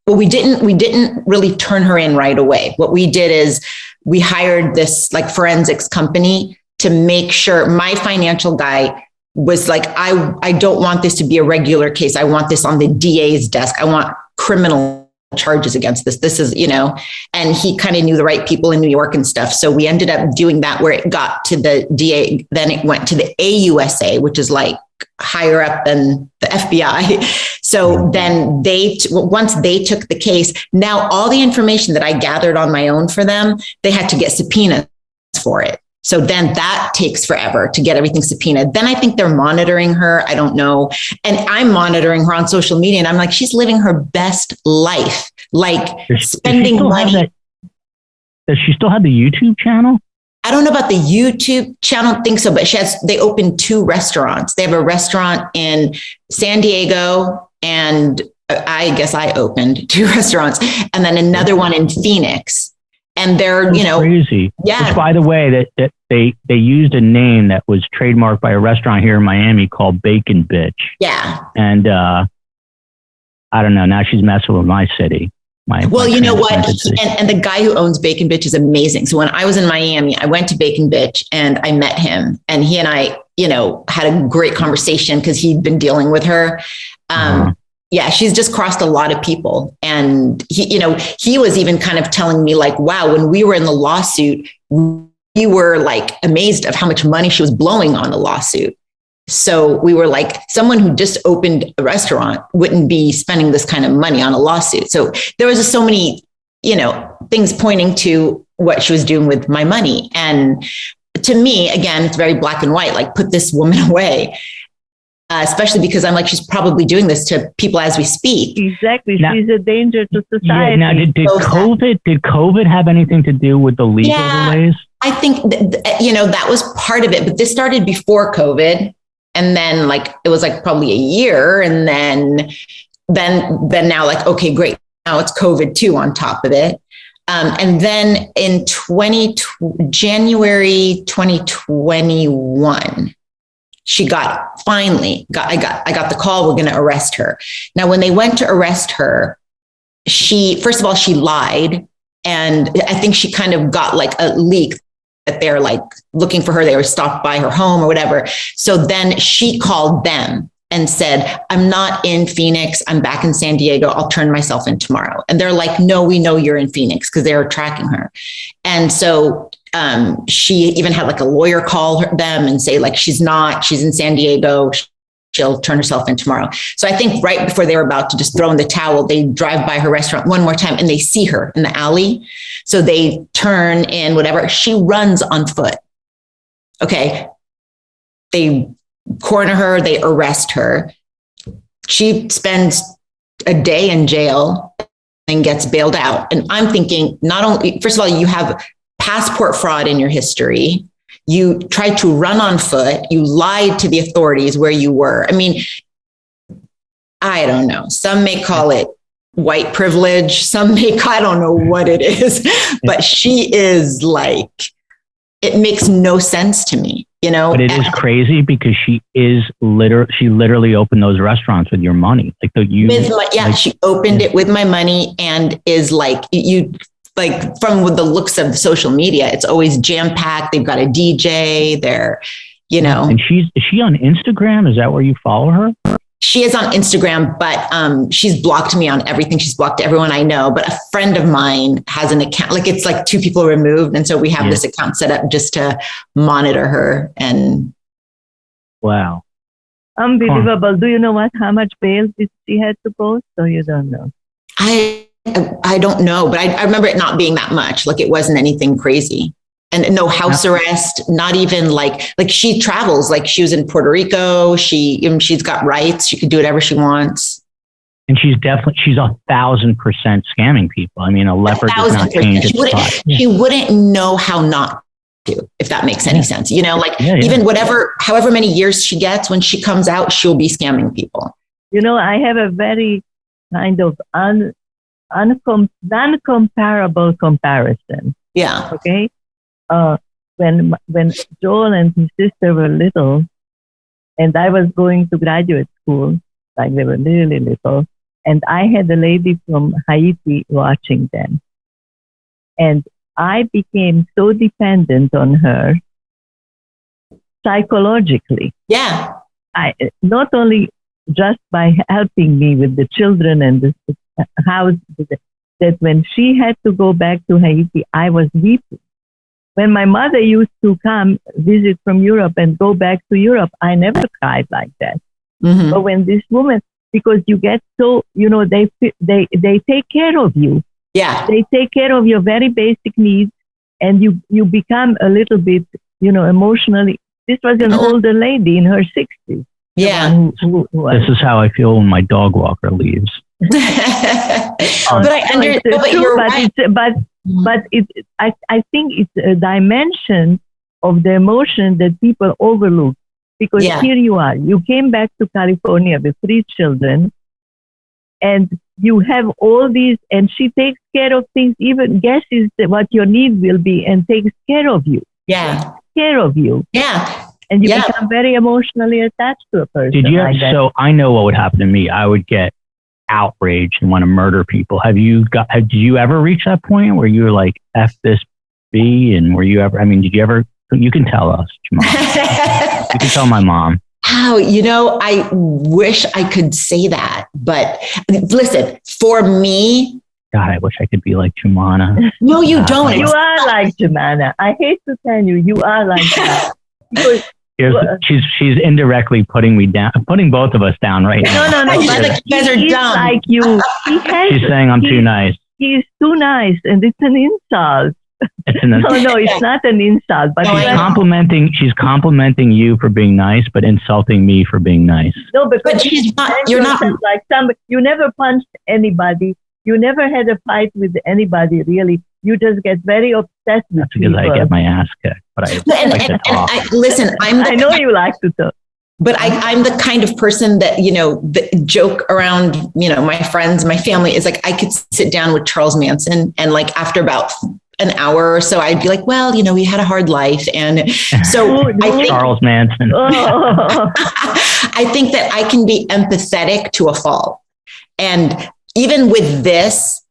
S5: we didn't really turn her in right away. What we did is we hired this like forensics company to make sure. My financial guy was like, I don't want this to be a regular case. I want this on the DA's desk. I want criminal charges against this. This is, and he kind of knew the right people in New York and stuff. So we ended up doing that where it got to the DA. Then it went to the AUSA, which is like higher up than the FBI. So then once they took the case, now all the information that I gathered on my own for them, they had to get subpoenas for it. So then that takes forever to get everything subpoenaed. Then I think they're monitoring her. I don't know. And I'm monitoring her on social media and I'm like, she's living her best life, like spending money.
S3: Does she still have the YouTube channel?
S5: I don't know about the YouTube channel. I don't think so, but they opened 2 restaurants. They have a restaurant in San Diego and I guess I opened 2 restaurants and then another one in Phoenix. And they're,
S3: crazy.
S5: Yeah.
S3: Which, by the way, that they used a name that was trademarked by a restaurant here in Miami called Bacon Bitch.
S5: Yeah.
S3: And I don't know. Now she's messing with my city.
S5: You know what? And the guy who owns Bacon Bitch is amazing. So when I was in Miami, I went to Bacon Bitch and I met him. And he and I, had a great conversation because he'd been dealing with her. Yeah, she's just crossed a lot of people. And he was even kind of telling me like, wow, when we were in the lawsuit, we were like amazed of how much money she was blowing on the lawsuit. So we were like, someone who just opened a restaurant wouldn't be spending this kind of money on a lawsuit. So there was just so many, things pointing to what she was doing with my money. And to me, again, it's very black and white, like put this woman away. Especially because I'm like, she's probably doing this to people as we speak.
S2: Exactly. She's a danger to society.
S3: Yeah, now, did COVID have anything to do with the legal delays?
S5: I think, that was part of it, but this started before COVID. And then like, it was like probably a year. And then now like, okay, great. Now it's COVID too on top of it. And then in January 2021, I got the call, we're going to arrest her. Now, when they went to arrest her, first of all, she lied. And I think she kind of got like a leak that they're like looking for her. They were stopped by her home or whatever. So then she called them and said, I'm not in Phoenix. I'm back in San Diego. I'll turn myself in tomorrow. And they're like, no, we know you're in Phoenix because they were tracking her. And so she even had like a lawyer call them and say like, she's in San Diego. She'll turn herself in tomorrow. So I think right before they were about to just throw in the towel, they drive by her restaurant one more time and they see her in the alley. So they turn in whatever. She runs on foot. Okay. They corner her, they arrest her. She spends a day in jail and gets bailed out. And I'm thinking, not only, first of all, you have passport fraud in your history. You tried to run on foot. You lied to the authorities where you were. I mean, I don't know. Some may call it white privilege. Some may, I don't know what it is, but she is like, it makes no sense to me,
S3: But it is crazy because she literally opened those restaurants with your money.
S5: She opened it with my money and is like, like from the looks of the social media, it's always jam packed. They've got a DJ there,
S3: And is she on Instagram? Is that where you follow her?
S5: She is on Instagram, but she's blocked me on everything. She's blocked everyone I know. But a friend of mine has an account, like it's like 2 people removed. And so we have this account set up just to monitor her. And
S3: wow.
S2: Unbelievable. Do you know how much bail did she had to post? So you don't know.
S5: I don't know, but I remember it not being that much. Like it wasn't anything crazy. And no house arrest, not even like she travels, like she was in Puerto Rico. She's got rights. She could do whatever she wants.
S3: And she's 1,000% scamming people. I mean, a leopard does not change its spot.
S5: She wouldn't know how not to, if that makes any sense. Even however many years she gets, when she comes out, she'll be scamming people.
S2: I have a very kind of non-comparable comparison.
S5: Yeah.
S2: Okay. When Joel and his sister were little, and I was going to graduate school, like they were really little, and I had a lady from Haiti watching them, and I became so dependent on her psychologically.
S5: Yeah.
S2: I not only just by helping me with the children and the house, that when she had to go back to Haiti, I was weeping. When my mother used to come visit from Europe and go back to Europe, I never cried like that.
S5: Mm-hmm.
S2: But when this woman, because you get so, they take care of you.
S5: Yeah.
S2: They take care of your very basic needs, and you become a little bit, emotionally. This was an older lady in her 60s.
S5: Yeah.
S3: This is how I feel when my dog walker leaves.
S5: But you're right.
S2: I think it's a dimension of the emotion that people overlook. Because here you are, you came back to California with 3 children, and you have all these, and she takes care of things, even guesses what your need will be, and takes care of you.
S5: Yeah.
S2: Takes care of you.
S5: Yeah.
S2: And you become very emotionally attached to a person.
S3: Did you?
S2: Like that.
S3: So I know what would happen to me. I would get outraged and want to murder people. Did you ever reach that point where you were like, F this B? And were you ever, did you ever, you can tell us, Joumana. You can tell my mom.
S5: How, I wish I could say that, but listen, for me,
S3: God, I wish I could be like Joumana.
S5: No, you don't.
S2: You are like Joumana. I hate to tell you, you are like Joumana.
S3: She's indirectly putting me down, putting both of us down right now.
S2: No.
S5: You guys are dumb.
S2: Like you.
S3: She's saying I'm too nice.
S2: He's too nice, and it's an insult. No, it's not an insult. But
S3: she's complimenting you for being nice, but insulting me for being nice.
S2: No, because
S5: but she's not. You're not
S2: like somebody. You never punched anybody. You never had a fight with anybody, really. You just get very obsessed with people.
S3: That's because I get my ass kicked. But I like to talk.
S5: Listen,
S2: I know you like to talk.
S5: But I'm the kind of person that, the joke around, my friends, my family is like, I could sit down with Charles Manson and like after about an hour or so, I'd be like, well, we had a hard life. And so I think
S3: Charles Manson.
S5: I think that I can be empathetic to a fault. And even with this,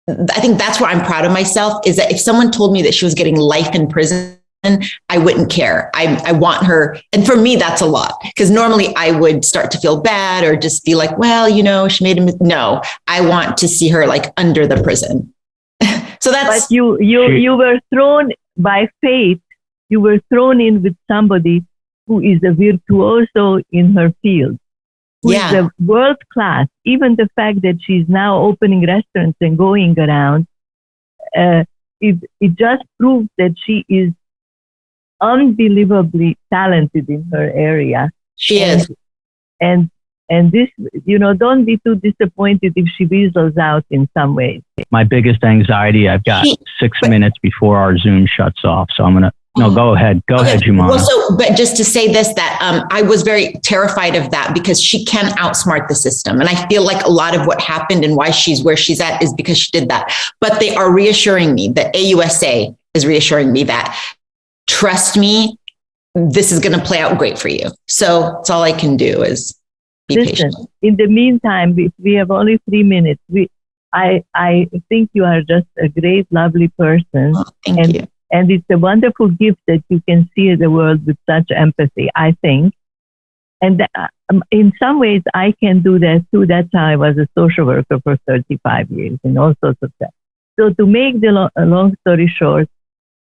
S5: I think that's where I'm proud of myself, is that if someone told me that she was getting life in prison, I wouldn't care. I want her. And for me, that's a lot, because normally I would start to feel bad or just be like, well, she made a no, I want to see her like under the prison. So that's.
S2: But you were thrown by fate. You were thrown in with somebody who is a virtuoso in her field, who is a world class. Even the fact that she's now opening restaurants and going around, it just proves that she is unbelievably talented in her area.
S5: She is.
S2: And this, don't be too disappointed if she weasels out in some ways.
S3: My biggest anxiety, I've got 6 minutes before our Zoom shuts off. So I'm going to, go ahead. Go ahead, Joumana.
S5: Well, but just to say this, that I was very terrified of that, because she can outsmart the system. And I feel like a lot of what happened and why she's where she's at is because she did that. But they are reassuring me, the AUSA is reassuring me that, trust me, this is going to play out great for you. So that's all I can do is be patient.
S2: In the meantime, we have only 3 minutes. I think you are just a great, lovely person.
S5: Oh, thank you.
S2: And it's a wonderful gift that you can see the world with such empathy, I think. And in some ways, I can do that too. That's how I was a social worker for 35 years and all sorts of stuff. So to make the long story short,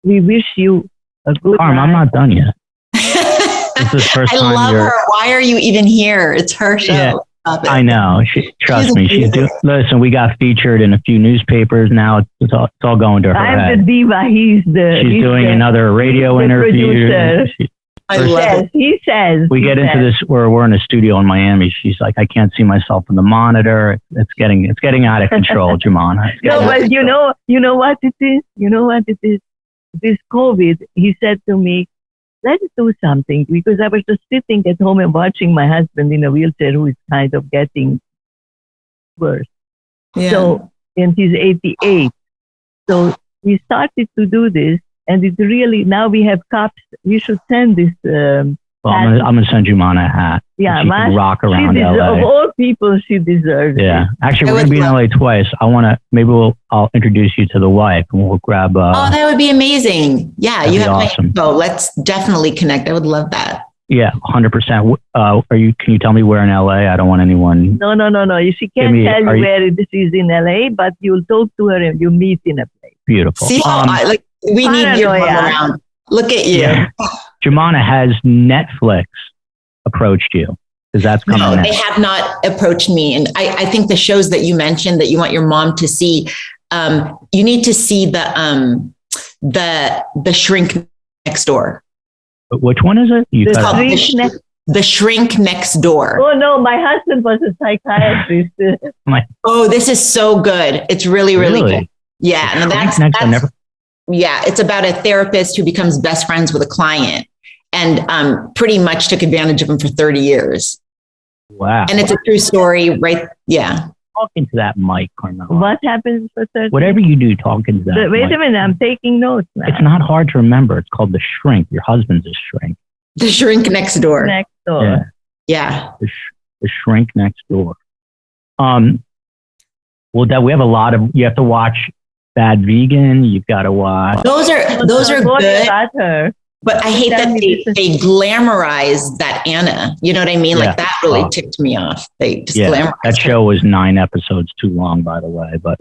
S2: we wish you a good
S3: Karm,
S2: life.
S3: I'm not done yet. This is the first
S5: I
S3: time
S5: love her. Why are you even here? It's her show.
S3: Yeah, I know. Trust me. Listen, we got featured in a few newspapers. Now it's all going to her
S2: I'm
S3: head.
S2: the diva. She's
S3: doing another radio interview.
S5: I love it.
S2: He says.
S3: We get into this where we're in a studio in Miami. She's like, I can't see myself in the monitor. It's getting out of control, Joumana.
S2: No, but you know what it is? You know what it is? This COVID, he said to me, let's do something, because I was just sitting at home and watching my husband in a wheelchair who is kind of getting worse.
S5: Yeah.
S2: So and he's 88. So we started to do this, and it really, now we have cups. You should send this.
S3: Well, I'm gonna send Joumana a hat.
S2: Yeah,
S3: she can rock around LA.
S2: Of all people, she deserves it.
S3: Actually, we're gonna be in LA twice. I'll introduce you to the wife, and we'll grab.
S5: Oh, that would be amazing. Yeah, you have
S3: awesome.
S5: my info. Let's definitely connect. I would love that.
S3: Yeah, 100%. Can you tell me where in LA? I don't want anyone.
S2: No. She can't tell you where this is in LA, but you'll talk to her and you meet in a place.
S3: Beautiful.
S5: See how we need your mom around. Look at you.
S3: Yeah. Joumana, has Netflix approached you? Because that's coming
S5: No,
S3: next.
S5: they have not approached me. And I think the shows that you mentioned that you want your mom to see, you need to see the Shrink Next Door.
S3: Which one is it?
S5: It's called the Shrink Next Door.
S2: Oh no, my husband was a psychiatrist.
S5: Oh, this is so good. It's really, really good. Yeah. And that's yeah, it's about a therapist who becomes best friends with a client and pretty much took advantage of him for 30 years.
S3: Wow.
S5: And it's a true story, right? Yeah.
S3: Talk into that mic, Karmela.
S2: What happens for 30
S3: Whatever you do, talk into that
S2: Wait
S3: mic.
S2: a minute, I'm taking notes now.
S3: It's not hard to remember. It's called The Shrink. Your husband's a shrink.
S5: The Shrink Next Door.
S2: Next door.
S5: Yeah.
S3: The Shrink Next Door. Well, that we have a lot of. You have to watch Bad Vegan. You've got to watch.
S5: Those are good.
S2: About her.
S5: But I hate that they glamorize that Anna. You know what I mean? Like that really ticked me off. They just glamorize
S3: that show was 9 episodes too long, by the way. But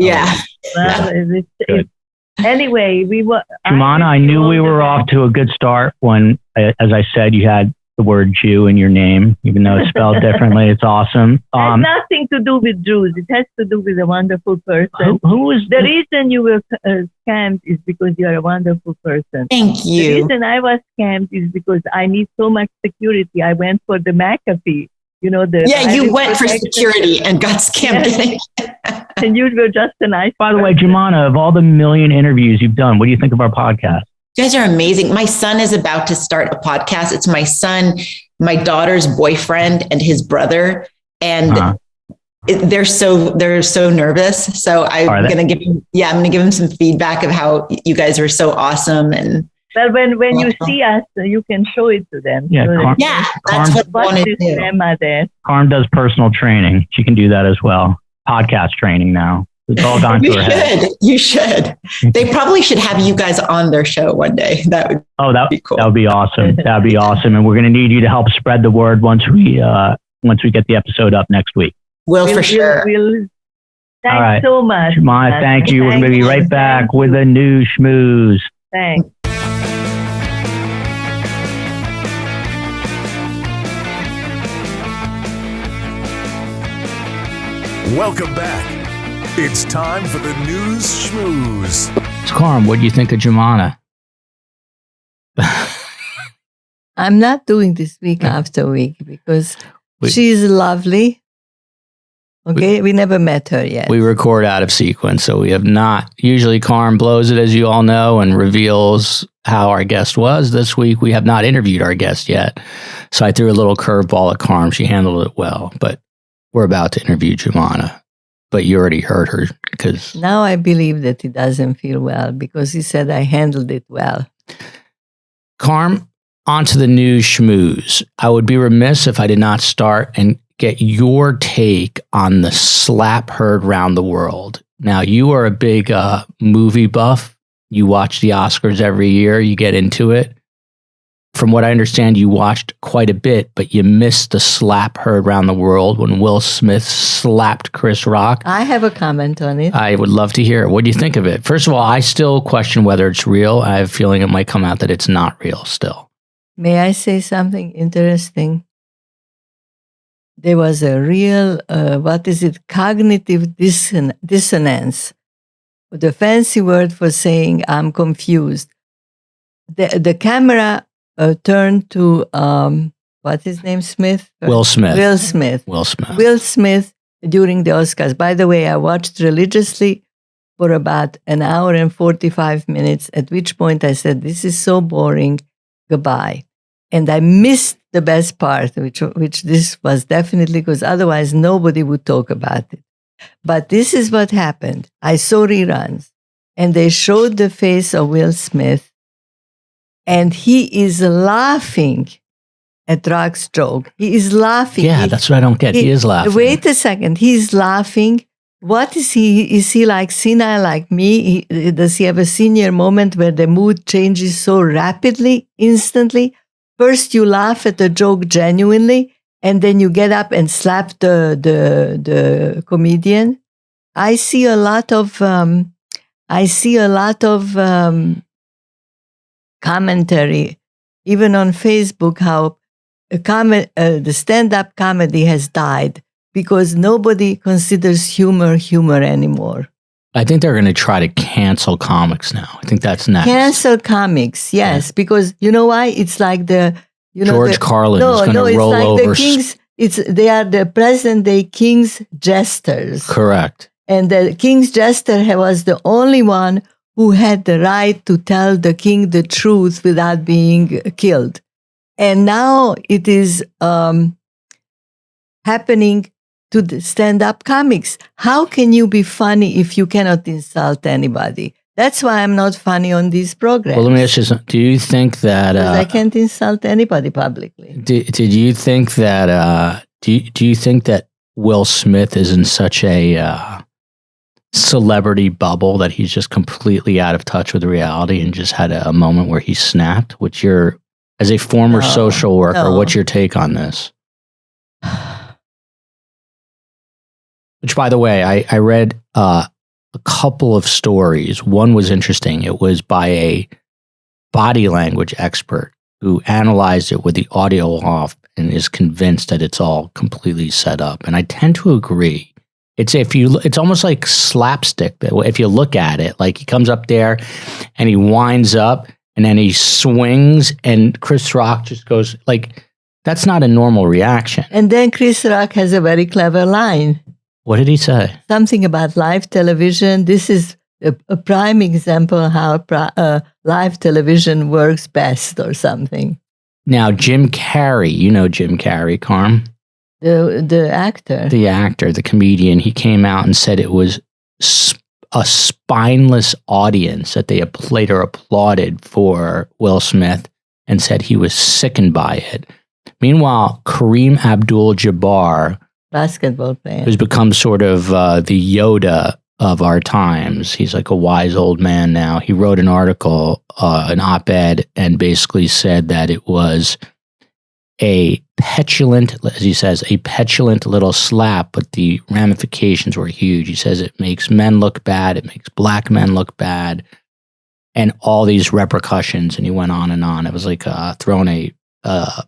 S2: anyway,
S3: Joumana, I knew we were off to a good start when, as I said, you had the word Jew in your name, even though it's spelled differently. It's awesome.
S2: It has nothing to do with Jews. It has to do with a wonderful person.
S3: Who was
S2: the reason you were scammed is because you are a wonderful person.
S5: Thank you.
S2: The reason I was scammed is because I need so much security. I went for the McAfee. You
S5: went for security and got scammed.
S2: And you were just a nice.
S3: By the way, Joumana, of all the million interviews you've done, what do you think of our podcast?
S5: You guys are amazing. My son is about to start a podcast. It's my son, my daughter's boyfriend, and his brother, and they're so nervous. So I'm going to give him some feedback of how you guys are so awesome. And
S2: well, when you see us, you can show it to them.
S3: Yeah,
S5: that's what I want to do.
S3: Karm does personal training. She can do that as well. Podcast training now. It's all gone through her head.
S5: You should. They probably should have you guys on their show one day. That would be cool.
S3: That would be awesome. That would be awesome. And we're going to need you to help spread the word once we get the episode up next week.
S5: For sure.
S2: Thanks so much.
S3: Joumana, thank you. We're going to be right back with a new Schmooze.
S2: Thanks.
S1: Welcome back. It's time for the news Schmooze.
S3: Karm, what do you think of Joumana?
S2: I'm not doing this week after week because she's lovely. Okay, we never met her yet.
S3: We record out of sequence, so we have not. Usually Karm blows it, as you all know, and reveals how our guest was. This week, we have not interviewed our guest yet. So I threw a little curveball at Karm. She handled it well, but we're about to interview Joumana. But you already heard her because...
S2: Now I believe that he doesn't feel well because he said I handled it well.
S3: Karm, onto the news Schmooze. I would be remiss if I did not start and get your take on the slap heard round the world. Now, you are a big movie buff. You watch the Oscars every year. You get into it. From what I understand, you watched quite a bit, but you missed the slap heard around the world when Will Smith slapped Chris Rock.
S2: I have a comment on it.
S3: I would love to hear it. What do you think of it? First of all, I still question whether it's real. I have a feeling it might come out that it's not real still.
S2: May I say something interesting? There was a real, cognitive dissonance. The fancy word for saying I'm confused. The camera turned to, what's his name, Smith?
S3: Will Smith.
S2: Will Smith.
S3: Will Smith.
S2: Will Smith during the Oscars. By the way, I watched religiously for about an hour and 45 minutes, at which point I said, this is so boring, goodbye. And I missed the best part, which this was definitely, because otherwise nobody would talk about it. But this is what happened. I saw reruns, and they showed the face of Will Smith, and he is laughing at Rock's joke. He is laughing.
S3: Yeah, that's what I don't get. He is laughing.
S2: Wait a second. He's laughing. What is he? Is he like senile like me? Does he have a senior moment where the mood changes so rapidly, instantly? First, you laugh at the joke genuinely, and then you get up and slap the comedian. I see a lot of commentary, even on Facebook, how the stand-up comedy has died because nobody considers humor anymore.
S3: I think they're going to try to cancel comics now. I think that's next.
S2: Cancel comics, yes, because you know why? It's like
S3: George Carlin is going to roll
S2: like
S3: over.
S2: The kings. They are the present-day king's jesters.
S3: Correct.
S2: And the king's jester was the only one who had the right to tell the king the truth without being killed. And now it is happening to the stand-up comics. How can you be funny if you cannot insult anybody? That's why I'm not funny on these programs.
S3: Well, let me ask you something. Do you think that...
S2: I can't insult anybody publicly.
S3: Did you think that... Do you think that Will Smith is in such a celebrity bubble that he's just completely out of touch with reality and just had a moment where he snapped? What's your... As a former social worker, what's your take on this? Which, by the way, I read a couple of stories. One was interesting. It was by a body language expert who analyzed it with the audio off and is convinced that it's all completely set up. And I tend to agree. It's almost like slapstick. If you look at it, like he comes up there and he winds up and then he swings and Chris Rock just goes like, that's not a normal reaction.
S2: And then Chris Rock has a very clever line.
S3: What did he say?
S2: Something about live television. This is a prime example how live television works best or something.
S3: Now, Jim Carrey, you know Jim Carrey, Karm?
S2: The actor.
S3: The actor, the comedian, he came out and said it was a spineless audience that they later applauded for Will Smith and said he was sickened by it. Meanwhile, Kareem Abdul-Jabbar,
S2: basketball player,
S3: who's become sort of the Yoda of our times. He's like a wise old man now. He wrote an article, an op-ed, and basically said that it was a petulant, as he says, a petulant little slap, but the ramifications were huge. He says it makes men look bad, it makes black men look bad, and all these repercussions. And he went on and on. It was like throwing a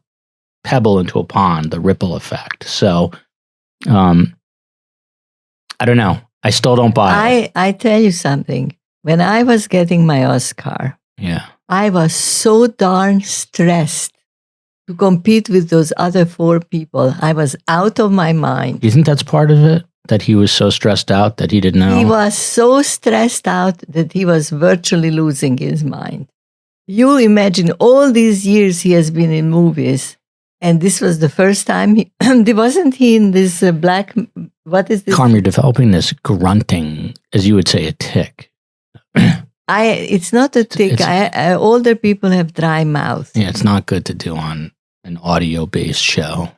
S3: pebble into a pond, the ripple effect. So, I don't know. I still don't buy it.
S2: I tell you something. When I was getting my Oscar, I was so darn stressed to compete with those other 4 people. I was out of my mind.
S3: Do you think that's part of it? That he was so stressed out that he didn't know?
S2: He was so stressed out that he was virtually losing his mind. You imagine all these years he has been in movies, and this was the first time wasn't he in this black, what is this?
S3: Karm, you're developing this grunting, as you would say, a tick.
S2: It's not a tick. Older people have dry mouth.
S3: Yeah, it's not good to do on an audio-based show.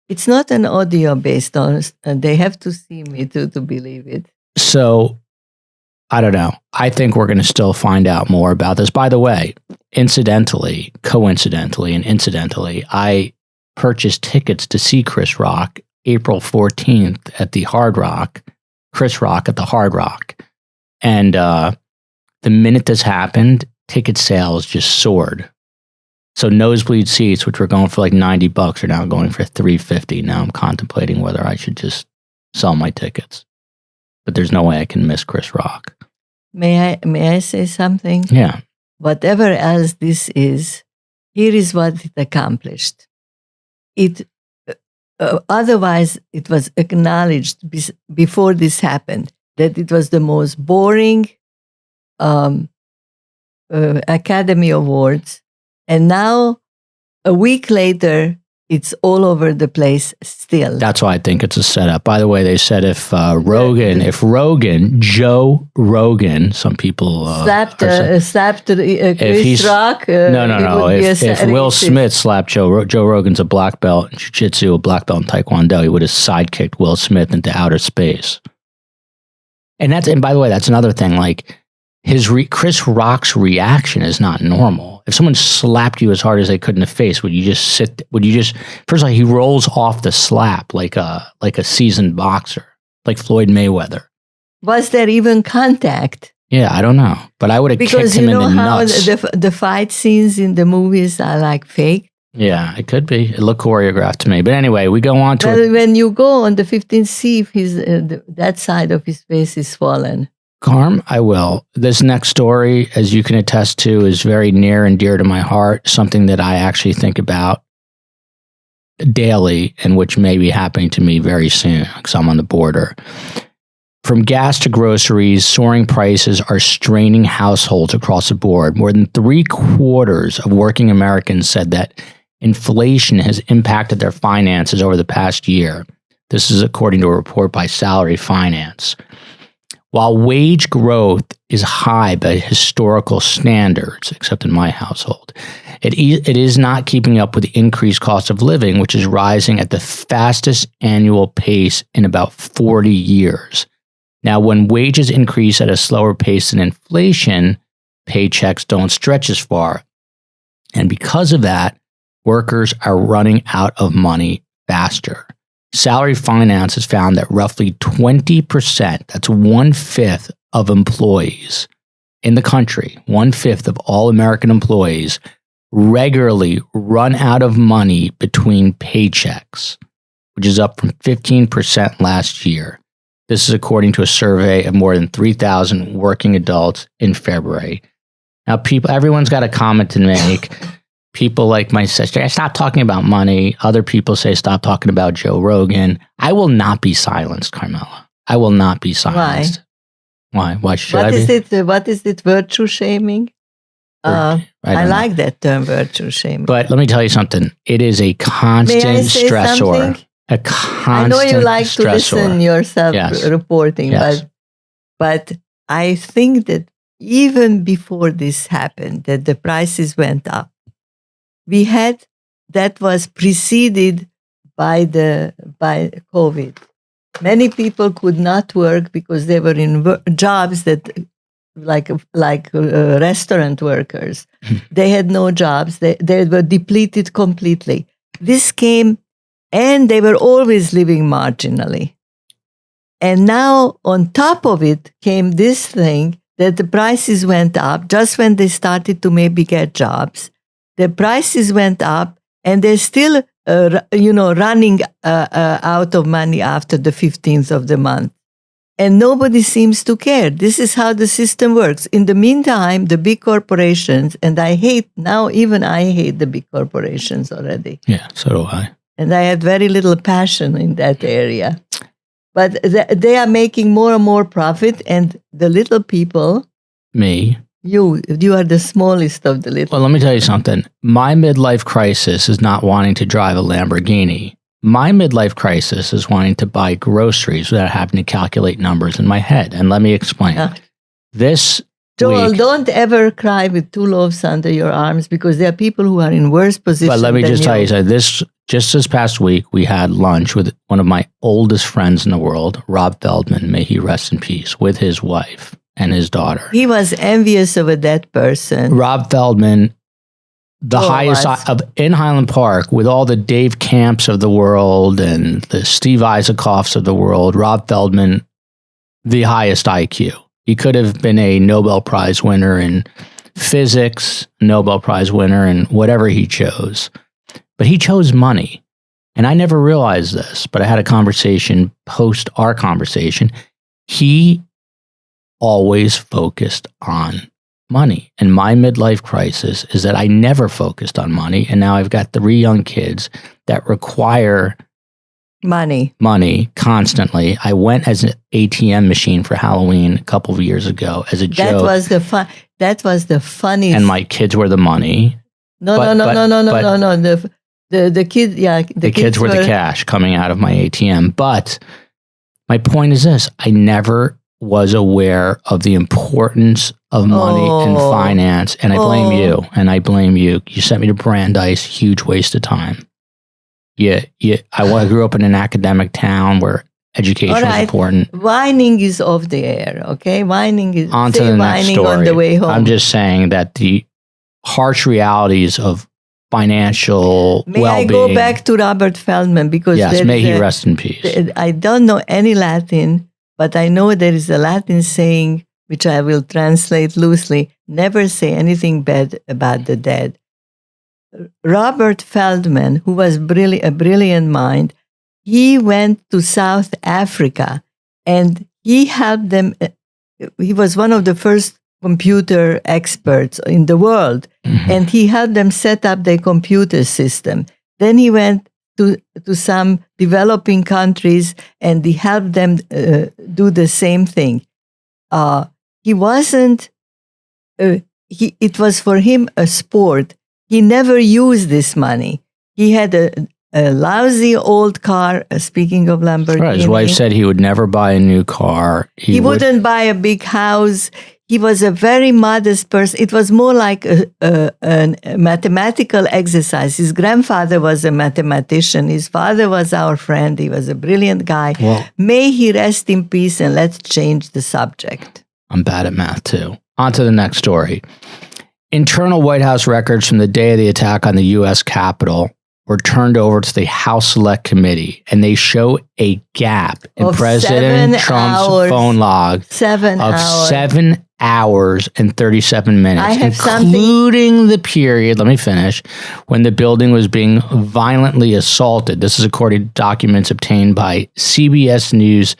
S2: It's not an audio-based, they have to see me to believe it.
S3: So, I don't know. I think we're going to still find out more about this. By the way, coincidentally, and incidentally, I purchased tickets to see Chris Rock April 14th at the Hard Rock, Chris Rock at the Hard Rock. And the minute this happened, ticket sales just soared. So nosebleed seats, which were going for like $90, are now going for $350. Now I'm contemplating whether I should just sell my tickets. But there's no way I can miss Chris Rock.
S2: May I say something?
S3: Yeah.
S2: Whatever else this is, here is what it accomplished. It otherwise it was acknowledged before this happened that it was the most boring Academy Awards, and now a week later it's all over the place still.
S3: That's why I think it's a setup. By the way, they said if Joe Rogan, some people
S2: slapped Chris Rock.
S3: No. If Will Smith slapped Joe Rogan's a black belt in jiu-jitsu, a black belt in taekwondo, he would have sidekicked Will Smith into outer space. And by the way, that's another thing. Like Chris Rock's reaction is not normal. If someone slapped you as hard as they could in the face, would you just first of all, he rolls off the slap like a seasoned boxer, like Floyd Mayweather.
S2: Was there even contact?
S3: Yeah, I don't know. But I would have kicked him in the nuts.
S2: Because the fight scenes in the movies are like fake.
S3: Yeah, it could be. It looked choreographed to me. But anyway, we go on to
S2: when you go on the 15th, see if that side of his face is swollen.
S3: Karm, I will. This next story, as you can attest to, is very near and dear to my heart, something that I actually think about daily and which may be happening to me very soon because I'm on the border. From gas to groceries, soaring prices are straining households across the board. More than 3/4 of working Americans said that inflation has impacted their finances over the past year. This is according to a report by Salary Finance. While wage growth is high by historical standards, except in my household, it is not keeping up with the increased cost of living, which is rising at the fastest annual pace in about 40 years. Now, when wages increase at a slower pace than inflation, paychecks don't stretch as far. And because of that, workers are running out of money faster. Salary Finance has found that roughly 20%, that's 1/5 of employees in the country, 1/5 of all American employees regularly run out of money between paychecks, which is up from 15% last year. This is according to a survey of more than 3,000 working adults in February. Now, everyone's got a comment to make. People like my sister, stop talking about money. Other people say, stop talking about Joe Rogan. I will not be silenced, Karmela. I will not be silenced. Why? Why should I be?
S2: What is it, virtue shaming? I like that term, virtue shaming.
S3: But let me tell you something. It is a constant stressor.
S2: Something?
S3: A constant
S2: I know you like
S3: stressor.
S2: to listen yourself reporting,
S3: Yes.
S2: but I think that even before this happened, that the prices went up. That was preceded by COVID. Many people could not work because they were in jobs that, like restaurant workers, they had no jobs. They were depleted completely. This came, and they were always living marginally. And now, on top of it, came this thing that the prices went up just when they started to maybe get jobs. The prices went up, and they're still, running out of money after the 15th of the month. And nobody seems to care. This is how the system works. In the meantime, the big corporations, and I hate the big corporations already.
S3: Yeah, so do I.
S2: And I had very little passion in that area. But they are making more and more profit, and the little people...
S3: Me?
S2: You are the smallest of the little.
S3: Well, let me tell you something. My midlife crisis is not wanting to drive a Lamborghini. My midlife crisis is wanting to buy groceries without having to calculate numbers in my head. And let me explain.
S2: Joel, don't ever cry with 2 loaves under your arms, because there are people who are in worse positions.
S3: But let me just tell you, just this past week, we had lunch with one of my oldest friends in the world, Rob Feldman, may he rest in peace, with his wife and his daughter.
S2: He was envious of a dead person.
S3: Rob Feldman, the highest in Highland Park, with all the Dave Camps of the world and the Steve Isaacofs of the world, Rob Feldman, the highest IQ. He could have been a Nobel Prize winner in physics, Nobel Prize winner in whatever he chose. But he chose money. And I never realized this, but I had a conversation post our conversation. He always focused on money. And my midlife crisis is that I never focused on money. And now I've got 3 young kids that require money constantly. I went as an ATM machine for Halloween a couple of years ago as a joke.
S2: That was the funniest.
S3: And my kids were the money.
S2: No. The kid, yeah.
S3: The kids were the cash coming out of my ATM. But my point is this. I never was aware of the importance of money and finance. And I blame you. And I blame you. You sent me to Brandeis. Huge waste of time. I grew up in an academic town where education is important.
S2: Whining is off the air, okay? Whining is
S3: on to the next story.
S2: On the way home.
S3: I'm just saying that the harsh realities of financial well-being. May I
S2: go back to Robert Feldman? Because
S3: yes, may he rest in peace.
S2: I don't know any Latin, but I know there is a Latin saying, which I will translate loosely, never say anything bad about the dead. Robert Feldman, who was a brilliant mind, he went to South Africa and he helped them. He was one of the first computer experts in the world, and he helped them set up their computer system. Then he went to some developing countries and he helped them do the same thing. He wasn't, it was for him a sport. He never used this money. He had a lousy old car, speaking of Lamborghini.
S3: Right, his wife said he would never buy a new car.
S2: He wouldn't buy a big house. He was a very modest person. It was more like a mathematical exercise. His grandfather was a mathematician. His father was our friend. He was a brilliant guy. Well, may he rest in peace, and let's change the subject.
S3: I'm bad at math, too. On to the next story. Internal White House records from the day of the attack on the U.S. Capitol were turned over to the House Select Committee, and they show a gap in President Trump's phone log of 7 hours and 37 minutes, including the period, let me finish, when the building was being violently assaulted. This is according to documents obtained by CBS News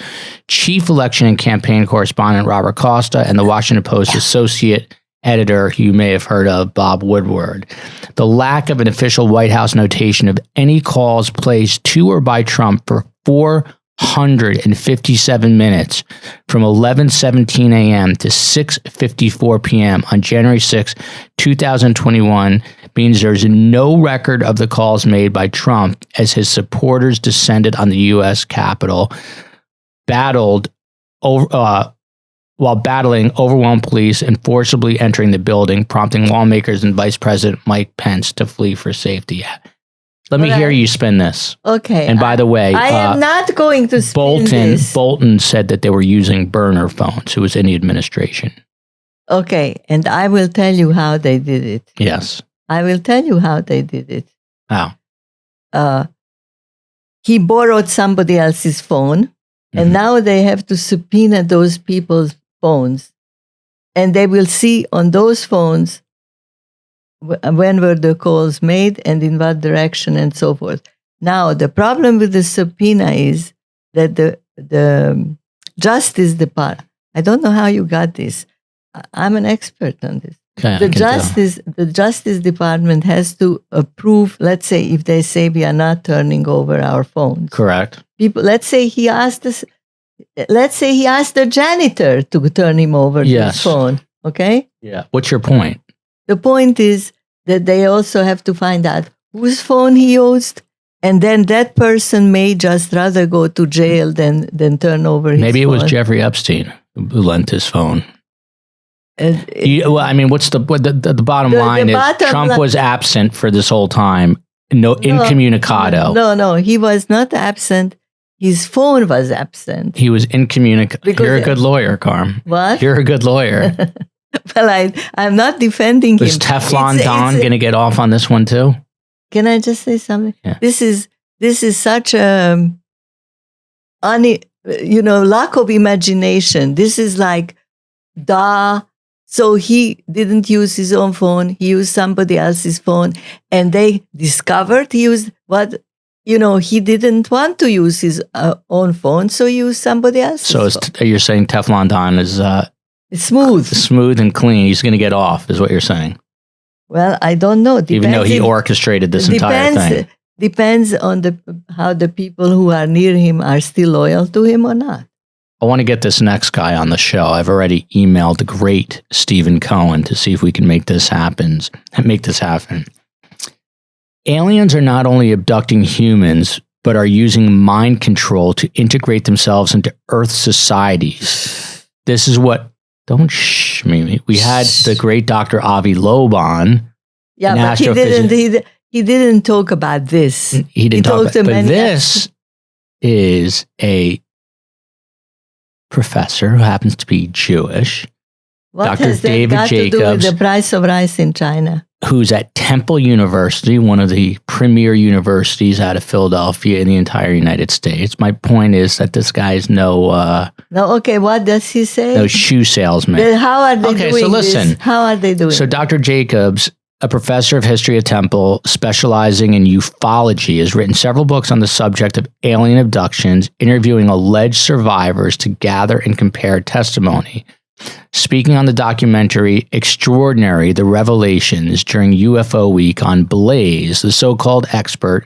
S3: chief election and campaign correspondent Robert Costa and the Washington Post associate editor who you may have heard of, Bob Woodward. The lack of an official White House notation of any calls placed to or by Trump for 457 minutes from 11:17 a.m. to 6:54 p.m. on January 6, 2021 means there's no record of the calls made by Trump as his supporters descended on the U.S. Capitol, while battling overwhelmed police and forcibly entering the building, prompting lawmakers and Vice President Mike Pence to flee for safety. Let me hear you spin this.
S2: Okay.
S3: And by the way,
S2: I am not going to spin this.
S3: Bolton said that they were using burner phones. Who was in the administration?
S2: Okay. And I will tell you how they did it.
S3: Yes.
S2: I will tell you how they did it.
S3: How?
S2: He borrowed somebody else's phone, and now they have to subpoena those people's phones, and they will see on those phones when were the calls made and in what direction and so forth. Now, the problem with the subpoena is that the Justice Department, I don't know how you got this. I'm an expert on this.
S3: Okay,
S2: the Justice Department has to approve, let's say, if they say we are not turning over our phones.
S3: Correct.
S2: People, let's say he asked the janitor to turn him over his phone. Okay?
S3: Yeah. What's your point?
S2: The point is that they also have to find out whose phone he used, and then that person may just rather go to jail than turn over his phone.
S3: Maybe it was Jeffrey Epstein who lent his phone. What's the bottom line is Trump was absent for this whole time. Incommunicado.
S2: No, he was not absent. His phone was absent.
S3: He was incommunicado. You're a good lawyer, Karm.
S2: What?
S3: You're a good lawyer.
S2: Well, I'm not defending him.
S3: Is Teflon Don going to get off on this one too?
S2: Can I just say something?
S3: Yeah.
S2: This is such a lack of imagination. This is like, so he didn't use his own phone. He used somebody else's phone, and they discovered he used he didn't want to use his own phone, so he used somebody else's phone. So
S3: you're saying Teflon Don is
S2: it's smooth
S3: and clean. He's going to get off, is what you're saying.
S2: Well, I don't know.
S3: Even though he orchestrated this entire thing.
S2: Depends on how the people who are near him are still loyal to him or not.
S3: I want to get this next guy on the show. I've already emailed the great Stephen Cohen to see if we can make this happen. aliens are not only abducting humans, but are using mind control to integrate themselves into Earth societies. This is what, don't shh me. We had the great Dr. Avi Loeb on.
S2: Yeah, but he didn't talk about this.
S3: He didn't talk about but this is a professor who happens to be Jewish.
S2: What
S3: Dr.
S2: has
S3: David
S2: that got
S3: Jacobs,
S2: to do with the price of rice in China?
S3: Who's at Temple University, one of the premier universities out of Philadelphia in the entire United States. My point is that this guy is no,
S2: okay, what does he say?
S3: No shoe salesman.
S2: Then how are they doing
S3: so listen.
S2: this? How are they doing
S3: So Dr. Jacobs, a professor of history at Temple specializing in ufology, has written several books on the subject of alien abductions, interviewing alleged survivors to gather and compare testimony. Speaking on the documentary Extraordinary, The Revelations during UFO Week on Blaze, the so-called expert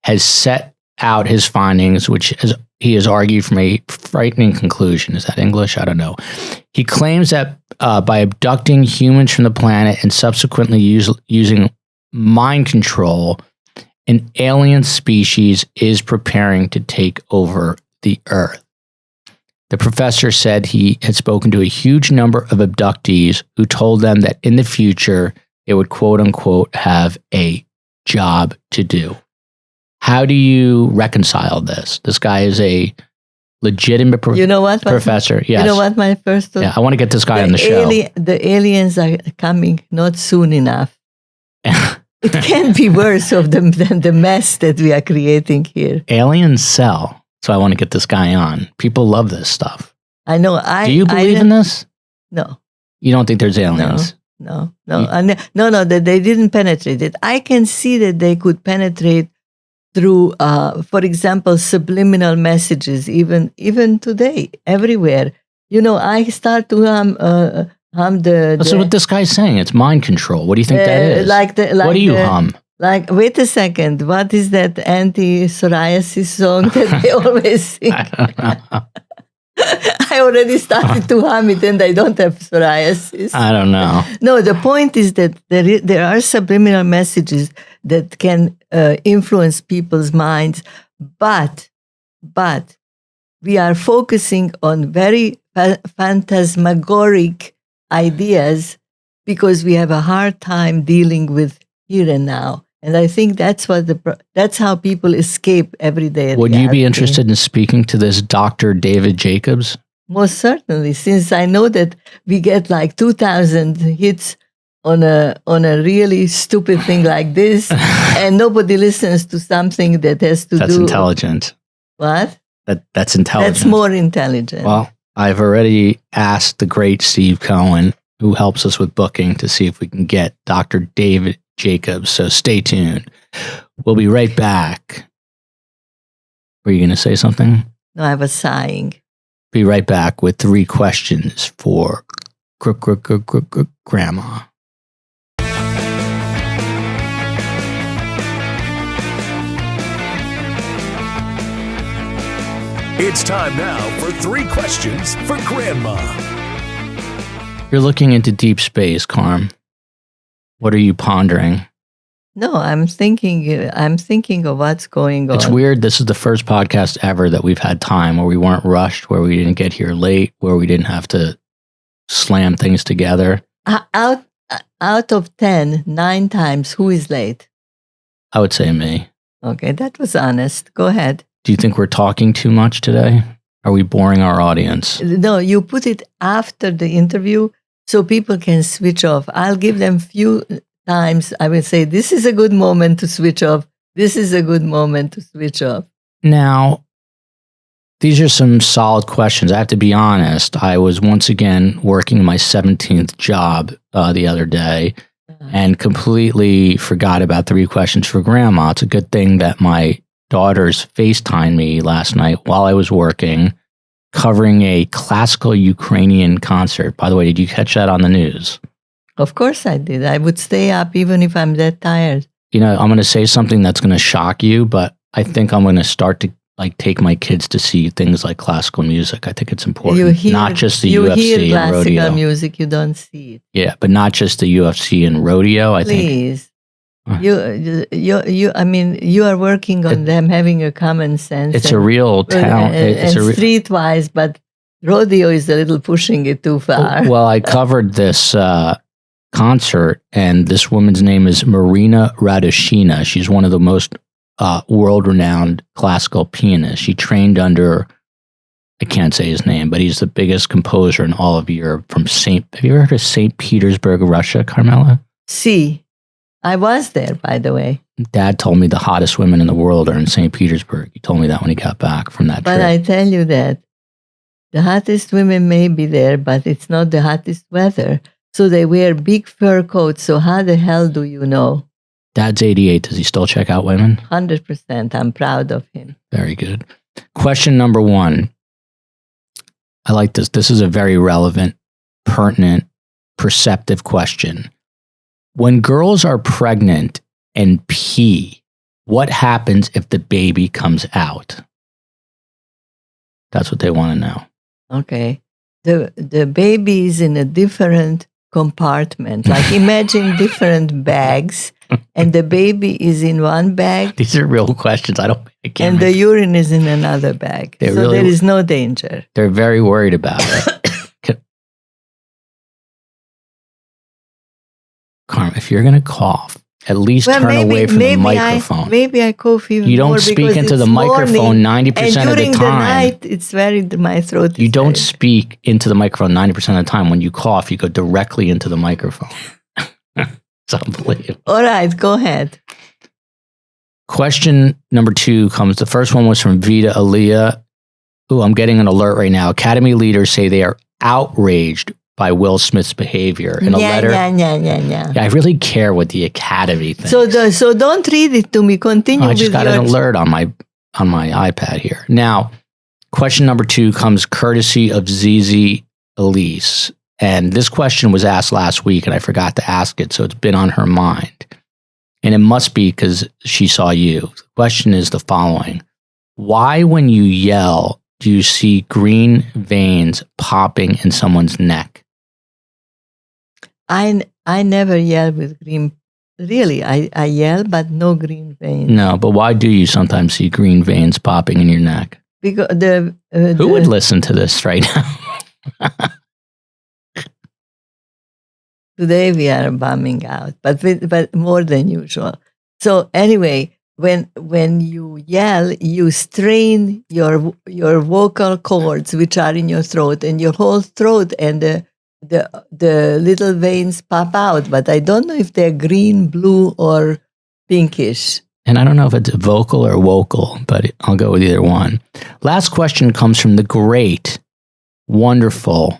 S3: has set out his findings, which he has argued from a frightening conclusion. Is that English? I don't know. He claims that by abducting humans from the planet and subsequently using mind control, an alien species is preparing to take over the Earth. The professor said he had spoken to a huge number of abductees who told them that in the future, they would quote unquote have a job to do. How do you reconcile this? This guy is a legitimate professor. Yes.
S2: You know what my first thought?
S3: Yeah, I want to get this guy on the show.
S2: The aliens are coming not soon enough. It can't be worse of them than the mess that we are creating here.
S3: Aliens sell. So I want to get this guy on. People love this stuff.
S2: I know.
S3: Do you believe in this?
S2: No.
S3: You don't think there's aliens?
S2: No. That they didn't penetrate it. I can see that they could penetrate through, for example, subliminal messages, even today, everywhere. I start to hum the...
S3: So what this guy's saying, it's mind control. What do you think that is? What do you hum?
S2: Wait a second, what is that anti-psoriasis song that they always sing?
S3: I don't know.
S2: I already started to hum it and I don't have psoriasis.
S3: I don't know.
S2: No, the point is that there are subliminal messages that can influence people's minds, but we are focusing on very phantasmagoric ideas because we have a hard time dealing with here and now. And I think that's how people escape everyday reality.
S3: Would you be interested in speaking to this Dr. David Jacobs?
S2: Most certainly, since I know that we get like 2,000 hits on a really stupid thing like this, and nobody listens to something that has to do...
S3: That's intelligent.
S2: What?
S3: That's intelligent.
S2: That's more intelligent.
S3: Well, I've already asked the great Steve Cohen, who helps us with booking, to see if we can get Dr. David Jacobs. So stay tuned. We'll be right back. Were you going to say something?
S2: No, I was sighing.
S3: Be right back with 3 questions for Grandma.
S1: It's time now for 3 questions for Grandma.
S3: You're looking into deep space, Karm. What are you pondering?
S2: No, I'm thinking of what's going on.
S3: It's weird. This is the first podcast ever that we've had time where we weren't rushed, where we didn't get here late, where we didn't have to slam things together.
S2: Out of 10, 9 times, who is late?
S3: I would say me.
S2: Okay, that was honest. Go ahead.
S3: Do you think we're talking too much today? Are we boring our audience?
S2: No, you put it after the interview so people can switch off. I'll give them few times. I will say, this is a good moment to switch off. This is a good moment to switch off.
S3: Now, these are some solid questions. I have to be honest. I was once again working my 17th job the other day and completely forgot about 3 questions for Grandma. It's a good thing that my daughters FaceTimed me last night while I was working, covering a classical Ukrainian concert. By the way, did you catch that on the news?
S2: Of course I did. I would stay up even if I'm that tired.
S3: You know, I'm going to say something that's going to shock you, but I think I'm going to start to take my kids to see things like classical music. I think it's important. Not just the UFC and rodeo. You hear
S2: classical music, you don't see it.
S3: Yeah, but not just the UFC and rodeo.
S2: Please. I mean, you are working on them having a common sense.
S3: It's a real talent.
S2: And streetwise, but rodeo is a little pushing it too far.
S3: Well, I covered this concert, and this woman's name is Marina Radushina. She's one of the most world-renowned classical pianists. She trained under, I can't say his name, but he's the biggest composer in all of Europe from have you ever heard of St. Petersburg, Russia, Karmela?
S2: See, I was there, by the way.
S3: Dad told me the hottest women in the world are in St. Petersburg. He told me that when he got back from that trip.
S2: But I tell you that the hottest women may be there, but it's not the hottest weather. So they wear big fur coats. So how the hell do you know?
S3: Dad's 88. Does he still check out women?
S2: 100%. I'm proud of him.
S3: Very good. Question number 1. I like this. This is a very relevant, pertinent, perceptive question. When girls are pregnant and pee, what happens if the baby comes out? That's what they want to know.
S2: Okay. The baby is in a different compartment. Like imagine different bags, and the baby is in one bag.
S3: These are real questions.
S2: And the urine is in another bag. So really, there is no danger.
S3: They're very worried about it. Karm, if you're going to cough, at least turn away from the microphone.
S2: Maybe I cough even more.
S3: You don't speak into the microphone 90% of the time.
S2: And during the night, it's my throat.
S3: You don't speak into the microphone 90% of the time. When you cough, you go directly into the microphone. It's unbelievable.
S2: All right, go ahead.
S3: Question number 2 comes. The first one was from Vita Aliyah. Ooh, I'm getting an alert right now. Academy leaders say they are outraged by Will Smith's behavior in a letter.
S2: Yeah.
S3: I really care what the Academy thinks.
S2: So don't read it to me. Continue.
S3: I just got an alert on my iPad here. Now, question number 2 comes courtesy of Zizi Elise. And this question was asked last week, and I forgot to ask it, so it's been on her mind. And it must be because she saw you. The question is the following. Why, when you yell, do you see green veins popping in someone's neck?
S2: I never yell with green. Really, I yell, but no green veins.
S3: No, but why do you sometimes see green veins popping in your neck?
S2: Because
S3: who would listen to this right now?
S2: Today we are bumming out, but more than usual. So anyway, when you yell, you strain your vocal cords, which are in your throat, and your whole throat, and the little veins pop out. But I don't know if they're green, blue, or pinkish.
S3: And I don't know if it's vocal or vocal, but I'll go with either one. Last question comes from the great, wonderful,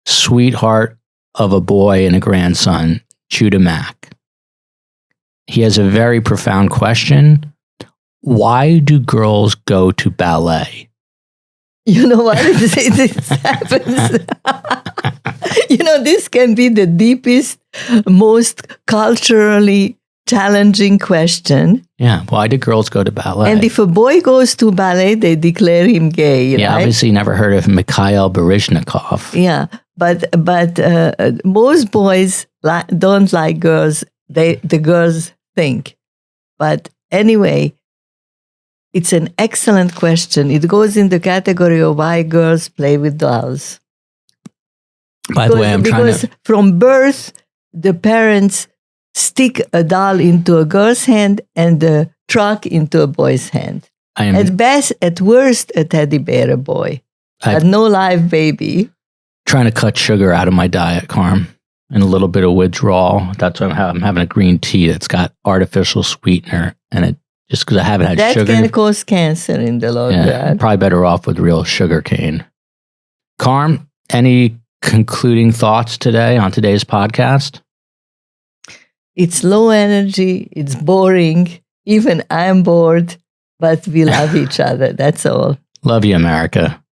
S3: sweetheart of a boy and a grandson, Judah Mack. He has a very profound question. Why do girls go to ballet?
S2: You know what? This happens. This can be the deepest, most culturally challenging question.
S3: Yeah, why do girls go to ballet?
S2: And if a boy goes to ballet, they declare him gay.
S3: Yeah,
S2: right?
S3: Obviously never heard of Mikhail Baryshnikov.
S2: Yeah, but most boys don't like girls. The girls think. But anyway, it's an excellent question. It goes in the category of why girls play with dolls.
S3: By the way,
S2: because from birth, the parents stick a doll into a girl's hand and the truck into a boy's hand. At best, at worst, a teddy bear, a boy. But no live baby.
S3: Trying to cut sugar out of my diet, Karm, and a little bit of withdrawal. That's why I'm having a green tea that's got artificial sweetener, and it just because I haven't had sugar.
S2: That can cause cancer in the long run.
S3: Probably better off with real sugar cane. Karm, any concluding thoughts today on today's podcast?
S2: It's low energy. It's boring. Even I'm bored, but we love each other. That's all.
S3: Love you, America.